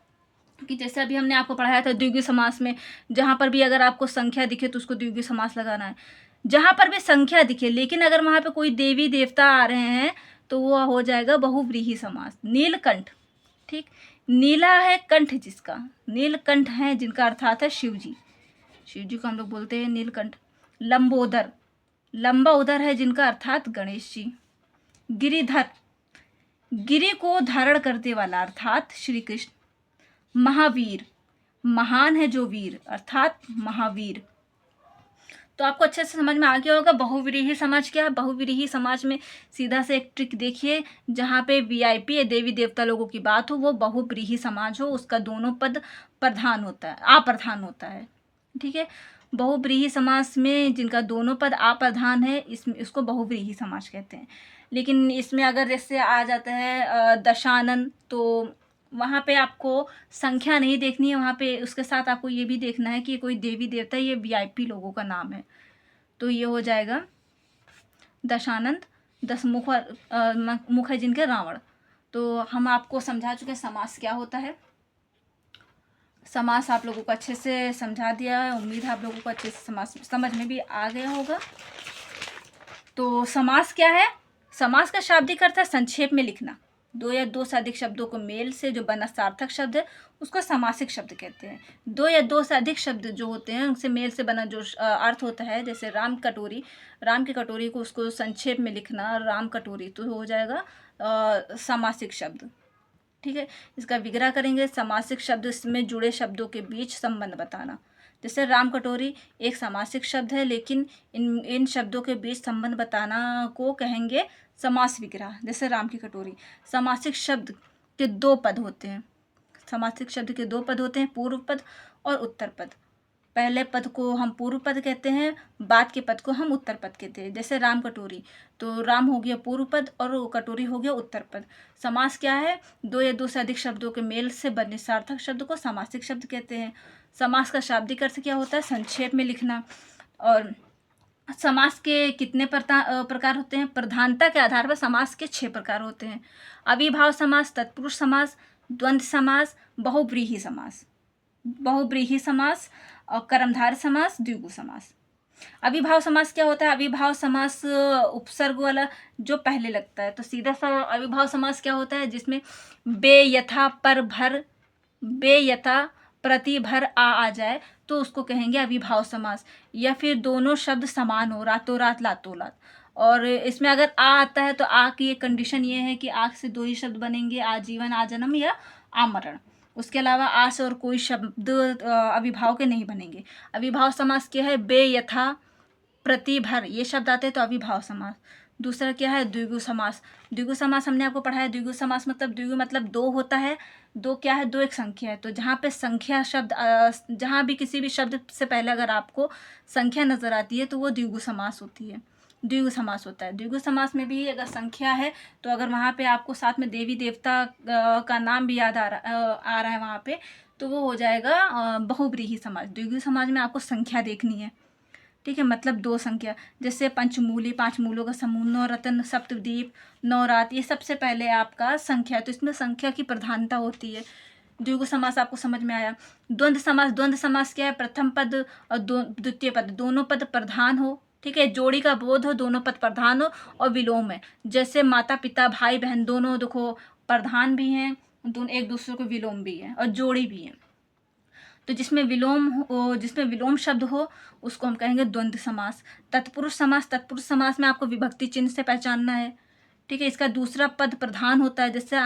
कि जैसे अभी हमने आपको पढ़ाया था द्विगु समास में, जहाँ पर भी अगर आपको संख्या दिखे तो उसको द्विगु समास लगाना है। जहाँ पर भी संख्या दिखे लेकिन अगर वहाँ पे कोई देवी देवता आ रहे हैं तो वो हो जाएगा बहुव्रीहि समास। नीलकंठ, ठीक, नीला है कंठ जिसका, नीलकंठ है जिनका अर्थात है शिव जी, शिव जी को हम लोग बोलते हैं नीलकंठ। लंबोदर, लंबा उदर है जिनका अर्थात गणेश जी। गिरिधर, गिरि को धारण करने वाला अर्थात श्री कृष्ण। महावीर, महान है जो वीर अर्थात महावीर। तो आपको अच्छे से समझ में आ गया होगा बहुव्रीहि समाज क्या है। बहुव्रीहि समाज में सीधा से एक ट्रिक देखिए, जहाँ पे वीआईपी या देवी देवता लोगों की बात हो वो बहुव्रीहि समाज हो, उसका दोनों पद प्रधान होता है, अप्रधान होता है। ठीक है, बहुव्रीहि समास में जिनका दोनों पद अप्रधान है इसको बहुव्रीहि समास कहते हैं। लेकिन इसमें अगर जैसे आ जाता है दशानन, तो वहाँ पे आपको संख्या नहीं देखनी है, वहाँ पे उसके साथ आपको ये भी देखना है कि कोई देवी देवता, ये वीआईपी लोगों का नाम है। तो ये हो जाएगा दशानंद, 10 मुख मुख है जिनके रावण। तो हम आपको समझा चुके हैं समास क्या होता है। समास आप लोगों को अच्छे से समझा दिया है, उम्मीद है आप लोगों को अच्छे से समास समझ में भी आ गया होगा। तो समास क्या है? समास का शाब्दिक अर्थ है संक्षेप में लिखना। दो या दो से अधिक शब्दों को मेल से जो बना सार्थक शब्द है उसको समासिक शब्द कहते हैं। दो या दो से अधिक शब्द जो होते हैं उनसे मेल से बना जो अर्थ होता है, जैसे राम कटोरी, राम की कटोरी को उसको संक्षेप में लिखना राम कटोरी, तो हो जाएगा समासिक शब्द। ठीक है, इसका विग्रह करेंगे। समासिक शब्द में जुड़े शब्दों के बीच संबंध बताना। जैसे राम कटोरी एक समासिक शब्द है, लेकिन इन शब्दों के बीच संबंध बताना को कहेंगे समास विग्रह। जैसे राम की कटोरी, समासिक शब्द के 2 पद होते हैं, समासिक शब्द के 2 पद होते हैं, पूर्व पद और उत्तर पद। पहले पद को हम पूर्व पद कहते हैं, बाद के पद को हम उत्तर पद कहते हैं। जैसे राम कटोरी, तो राम हो गया पूर्व पद और कटोरी हो गया उत्तर पद। समास क्या है? 2 या 2 से अधिक शब्दों के मेल से बने सार्थक शब्द को समासिक शब्द कहते हैं। समास का शाब्दिक अर्थ क्या होता है? संक्षेप में लिखना। और समास के कितने प्रकार होते हैं? प्रधानता के आधार पर समास के 6 प्रकार होते हैं। अविभाव समास, तत्पुरुष समास, द्वंद्व समास, बहुव्रीहि समास। बहुव्रीहि समास और कर्मधारय समास, द्विगु समास। अविभाव समास क्या होता है? अविभाव समास उपसर्ग वाला जो पहले लगता है। तो सीधा सा अविभाव समास क्या होता है? जिसमें बे यथा पर भर, बे यथा प्रति भर आ जाए तो उसको कहेंगे अविभाव समास। या फिर दोनों शब्द समान हो, रातों रात लातों लात। और इसमें अगर आ आता है तो आ की एक कंडीशन ये है कि आ से 2 ही शब्द बनेंगे, आजीवन, आजन्म या आमरण। उसके अलावा आ से और कोई शब्द अविभाव के नहीं बनेंगे। अविभाव समास क्या है? बे यथा प्रति भर ये शब्द आते हैं तो अविभाव समास। दूसरा क्या है, द्विगु समास। द्विगु समास हमने आपको पढ़ा है, द्विगु समास मतलब द्विगु मतलब दो होता है। दो क्या है, दो एक संख्या है। तो जहाँ पे संख्या शब्द जहाँ भी किसी भी शब्द से पहले अगर आपको संख्या नजर आती है तो वो द्विगु समास होती है, द्विगु समास होता है। द्विगु समास में भी अगर संख्या है तो अगर वहाँ पे आपको साथ में देवी देवता का नाम भी याद आ रहा है वहाँ पे, तो वो हो जाएगा बहुब्रीहि समास। द्विगु समास में आपको संख्या देखनी है, ठीक है, मतलब दो संख्या। जैसे पंचमूली, पांच मूलों का समूह, नौ रत्न, सप्तद्वीप, नौ रात, ये सबसे पहले आपका संख्या है, तो इसमें संख्या की प्रधानता होती है। द्विगु समास आपको समझ में आया। द्वंद्व समास, द्वंद्व समास क्या है, प्रथम पद और द्वितीय पद दोनों पद प्रधान हो, ठीक है, जोड़ी का बोध हो, दोनों पद प्रधान हो और विलोम है। जैसे माता पिता भाई बहन दोनों देखो प्रधान भी हैं, दोनों एक दूसरे को विलोम भी है और जोड़ी भी है। तो जिसमें विलोम शब्द हो उसको हम कहेंगे द्वंद्व समास। तत्पुरुष समास, तत्पुरुष समास में आपको विभक्ति चिन्ह से पहचानना है, ठीक है। इसका दूसरा पद प्रधान होता है, जैसे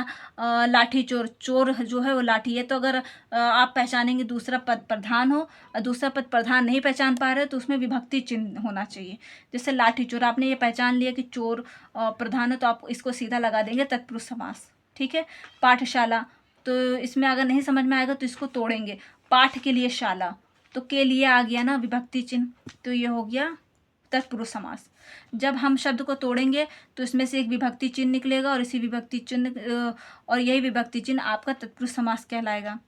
लाठी चोर, चोर जो है वो लाठी है, तो अगर आप पहचानेंगे दूसरा पद प्रधान हो और दूसरा पद प्रधान नहीं पहचान पा रहे तो उसमें विभक्ति चिन्ह होना चाहिए। जैसे लाठी चोर, आपने ये पहचान लिया कि चोर प्रधान है तो आप इसको सीधा लगा देंगे तत्पुरुष समास, ठीक है। पाठशाला, तो इसमें अगर नहीं समझ में आएगा तो इसको तोड़ेंगे, पाठ के लिए शाला, तो के लिए आ गया ना विभक्ति चिन्ह, तो ये हो गया तत्पुरुष समास। जब हम शब्द को तोड़ेंगे तो इसमें से एक विभक्ति चिन्ह निकलेगा और इसी विभक्ति चिन्ह और यही विभक्ति चिन्ह आपका तत्पुरुष समास कहलाएगा।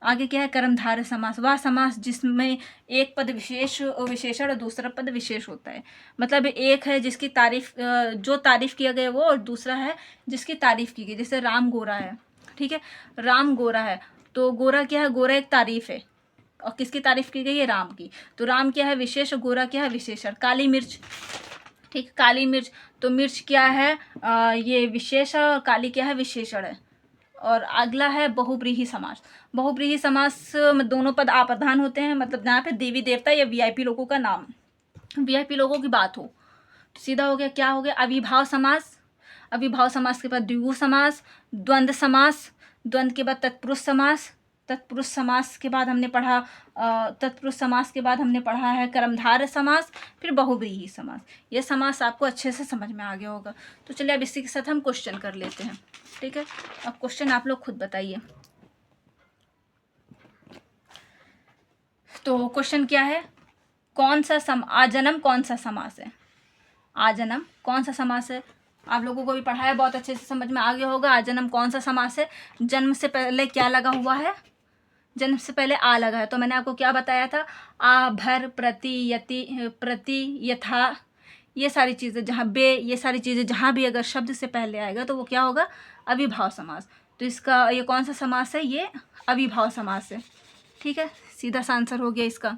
आगे क्या है, कर्मधारय समास। वह समास जिसमें एक पद विशेषण और दूसरा पद विशेष होता है। मतलब एक है जिसकी तारीफ, जो तारीफ किया गया वो, और दूसरा है जिसकी तारीफ की गई। जैसे राम गोरा है, ठीक है, राम गोरा है, तो गोरा क्या है, गोरा एक तारीफ है और किसकी तारीफ की गई है, राम की। तो राम क्या है विशेष, गोरा क्या है विशेषण। काली मिर्च, ठीक, काली मिर्च, तो मिर्च क्या है ये विशेष है और काली क्या है विशेषण है। और अगला है बहुब्रीहि समास। बहुब्रीहि समास में दोनों पद अप्रधान होते हैं, मतलब जहाँ पे देवी देवता या वीआईपी लोगों का नाम, वीआईपी लोगों की बात हो, तो सीधा हो गया, क्या हो गया, अविभाव समास। अविभाव समास के बाद द्विगु समास, द्वंद्व समास, द्वंद्व के बाद तत्पुरुष समास, तत्पुरुष समास के बाद हमने पढ़ा तत्पुरुष समास के बाद हमने पढ़ा है कर्मधारय समास, फिर बहुब्रीहि समास। ये समास आपको अच्छे से समझ में आ गया होगा। तो चलिए अब इसी के साथ हम क्वेश्चन कर लेते हैं, ठीक है। अब क्वेश्चन आप लोग खुद बताइए। तो क्वेश्चन क्या है, कौन सा आजन्म कौन सा समास है, आजन्म कौन सा समास है। आप लोगों को भी पढ़ा है, बहुत अच्छे से समझ में आ गया होगा। आजन्म कौन सा समास है, जन्म से पहले क्या लगा हुआ है, जन्म से पहले आ लगा है। तो मैंने आपको क्या बताया था, आ, भर, प्रति, यति, प्रति, यथा, ये सारी चीज़ें जहाँ बे, ये सारी चीज़ें जहाँ भी अगर शब्द से पहले आएगा तो वो क्या होगा, अविभाव समास। तो इसका ये कौन सा समास है, ये अविभाव समास है, ठीक है। सीधा सा आंसर हो गया इसका।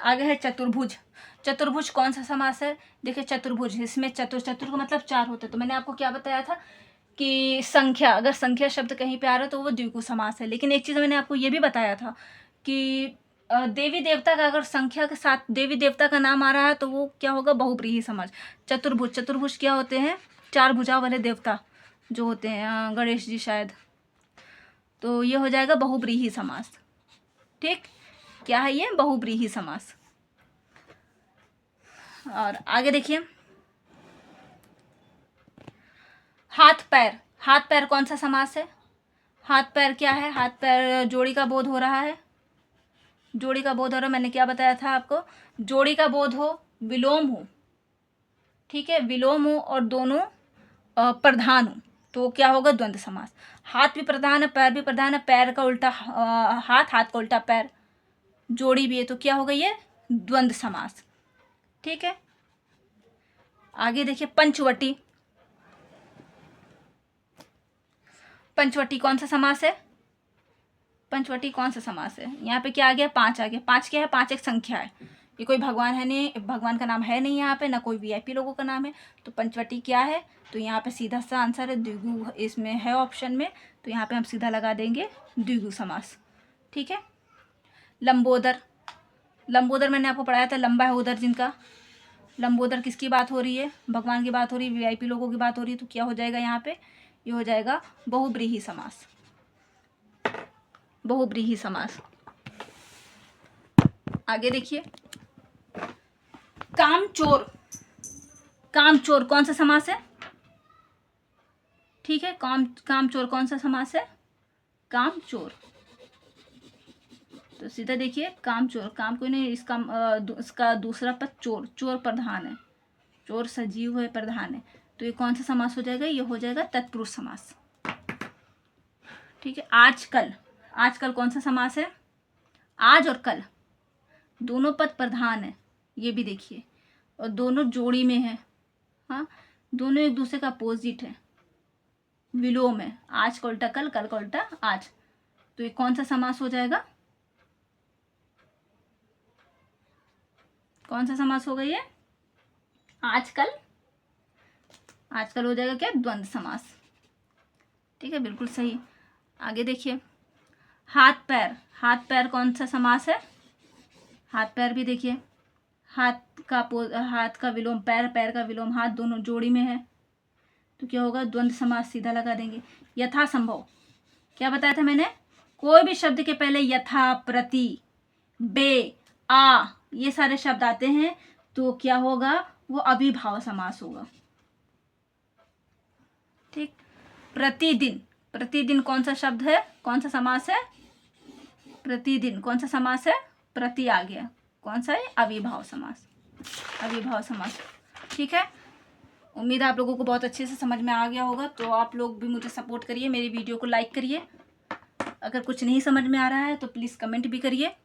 आगे है चतुर्भुज। चतुर्भुज कौन सा समास है, देखिए चतुर्भुज, इसमें चतुर का मतलब चार होते हैं। तो मैंने आपको क्या बताया था कि संख्या, अगर संख्या शब्द कहीं पे आ रहा है तो वो द्विगु समास है। लेकिन एक चीज़ मैंने आपको ये भी बताया था कि देवी देवता का अगर संख्या के साथ देवी देवता का नाम आ रहा है तो वो क्या होगा, बहुब्रीहि समास। चतुर्भुज, चतुर्भुज क्या होते हैं, चार भुजा वाले देवता जो होते हैं, गणेश जी शायद, तो ये हो जाएगा बहुब्रीहि समास, ठीक। क्या है ये, बहुब्रीहि समास। और आगे देखिए, हाथ पैर, हाथ पैर कौन सा समास है, हाथ पैर क्या है, हाथ पैर जोड़ी का बोध हो रहा है, जोड़ी का बोध हो रहा है। मैंने क्या बताया था आपको, जोड़ी का बोध हो, विलोम हो, ठीक है, विलोम हो और दोनों प्रधान हो, तो क्या होगा, द्वंद्व समास। हाथ भी प्रधान है, पैर भी प्रधान है, पैर का उल्टा हाथ, हाथ का उल्टा पैर, जोड़ी भी है, तो क्या होगा ये, द्वंद्व समास, ठीक है। आगे देखिए पंचवटी। पंचवटी कौन सा समास है, पंचवटी कौन सा समास है, यहाँ पे क्या आ गया, पांच आ गया। पांच क्या है, पांच एक संख्या है, ये कोई भगवान है नहीं, भगवान का नाम है नहीं यहाँ पे, ना कोई वीआईपी लोगों का नाम है। तो पंचवटी क्या है, तो यहाँ पे सीधा सा आंसर है द्विगु, इसमें है ऑप्शन में, तो यहाँ पे हम सीधा लगा देंगे द्विगु समास, ठीक है। लंबोदर, लंबोदर मैंने आपको पढ़ाया था, लंबा है उधर जिनका, लंबोदर किसकी बात हो रही है, भगवान की बात हो रही है, वीआईपी लोगों की बात हो रही है, तो क्या हो जाएगा यहाँ पे, ये हो जाएगा बहुब्रीहि समास, बहुब्रीहि समास। आगे देखिए, कामचोर, कामचोर कौन सा समास है? ठीक है, कामचोर कौन सा समास है? कामचोर। तो सीधा देखिए, कामचोर, काम कोई नहीं, इसका दूसरा पद चोर, चोर प्रधान है, चोर सजीव है, प्रधान है, तो ये कौन सा समास हो जाएगा? ये हो जाएगा तत्पुरुष समास। ठीक है, आजकल, आजकल कौन सा समास है? आज और कल दोनों पद प्रधान है, ये भी देखिए, और दोनों जोड़ी में है। हाँ, दोनों एक दूसरे का अपोजिट है, विलोम है, आज का उल्टा कल, कल का उल्टा आज, तो ये कौन सा समास हो जाएगा? कौन सा समास होगा ये? आजकल, आजकल हो जाएगा क्या? द्वंद्व समास। ठीक है, बिल्कुल सही। आगे देखिए, हाथ पैर, हाथ पैर कौन सा समास है? हाथ पैर भी देखिए, हाथ का विलोम पैर, पैर का विलोम हाथ, दोनों जोड़ी में है, तो क्या होगा? द्वंद्व समास, सीधा लगा देंगे। यथासंभव, क्या बताया था मैंने? कोई भी शब्द के पहले यथा, प्रति, बे, आ, ये सारे शब्द आते हैं तो क्या होगा? वो अविभाव समास होगा। ठीक, प्रतिदिन, प्रतिदिन कौन सा शब्द है? कौन सा समास है? प्रतिदिन कौन सा समास है? प्रति आ गया, कौन सा है? अविभाव समास, अविभाव समास। ठीक है, उम्मीद है आप लोगों को बहुत अच्छे से समझ में आ गया होगा। तो आप लोग भी मुझे सपोर्ट करिए, मेरी वीडियो को लाइक करिए, अगर कुछ नहीं समझ में आ रहा है तो प्लीज़ कमेंट भी करिए।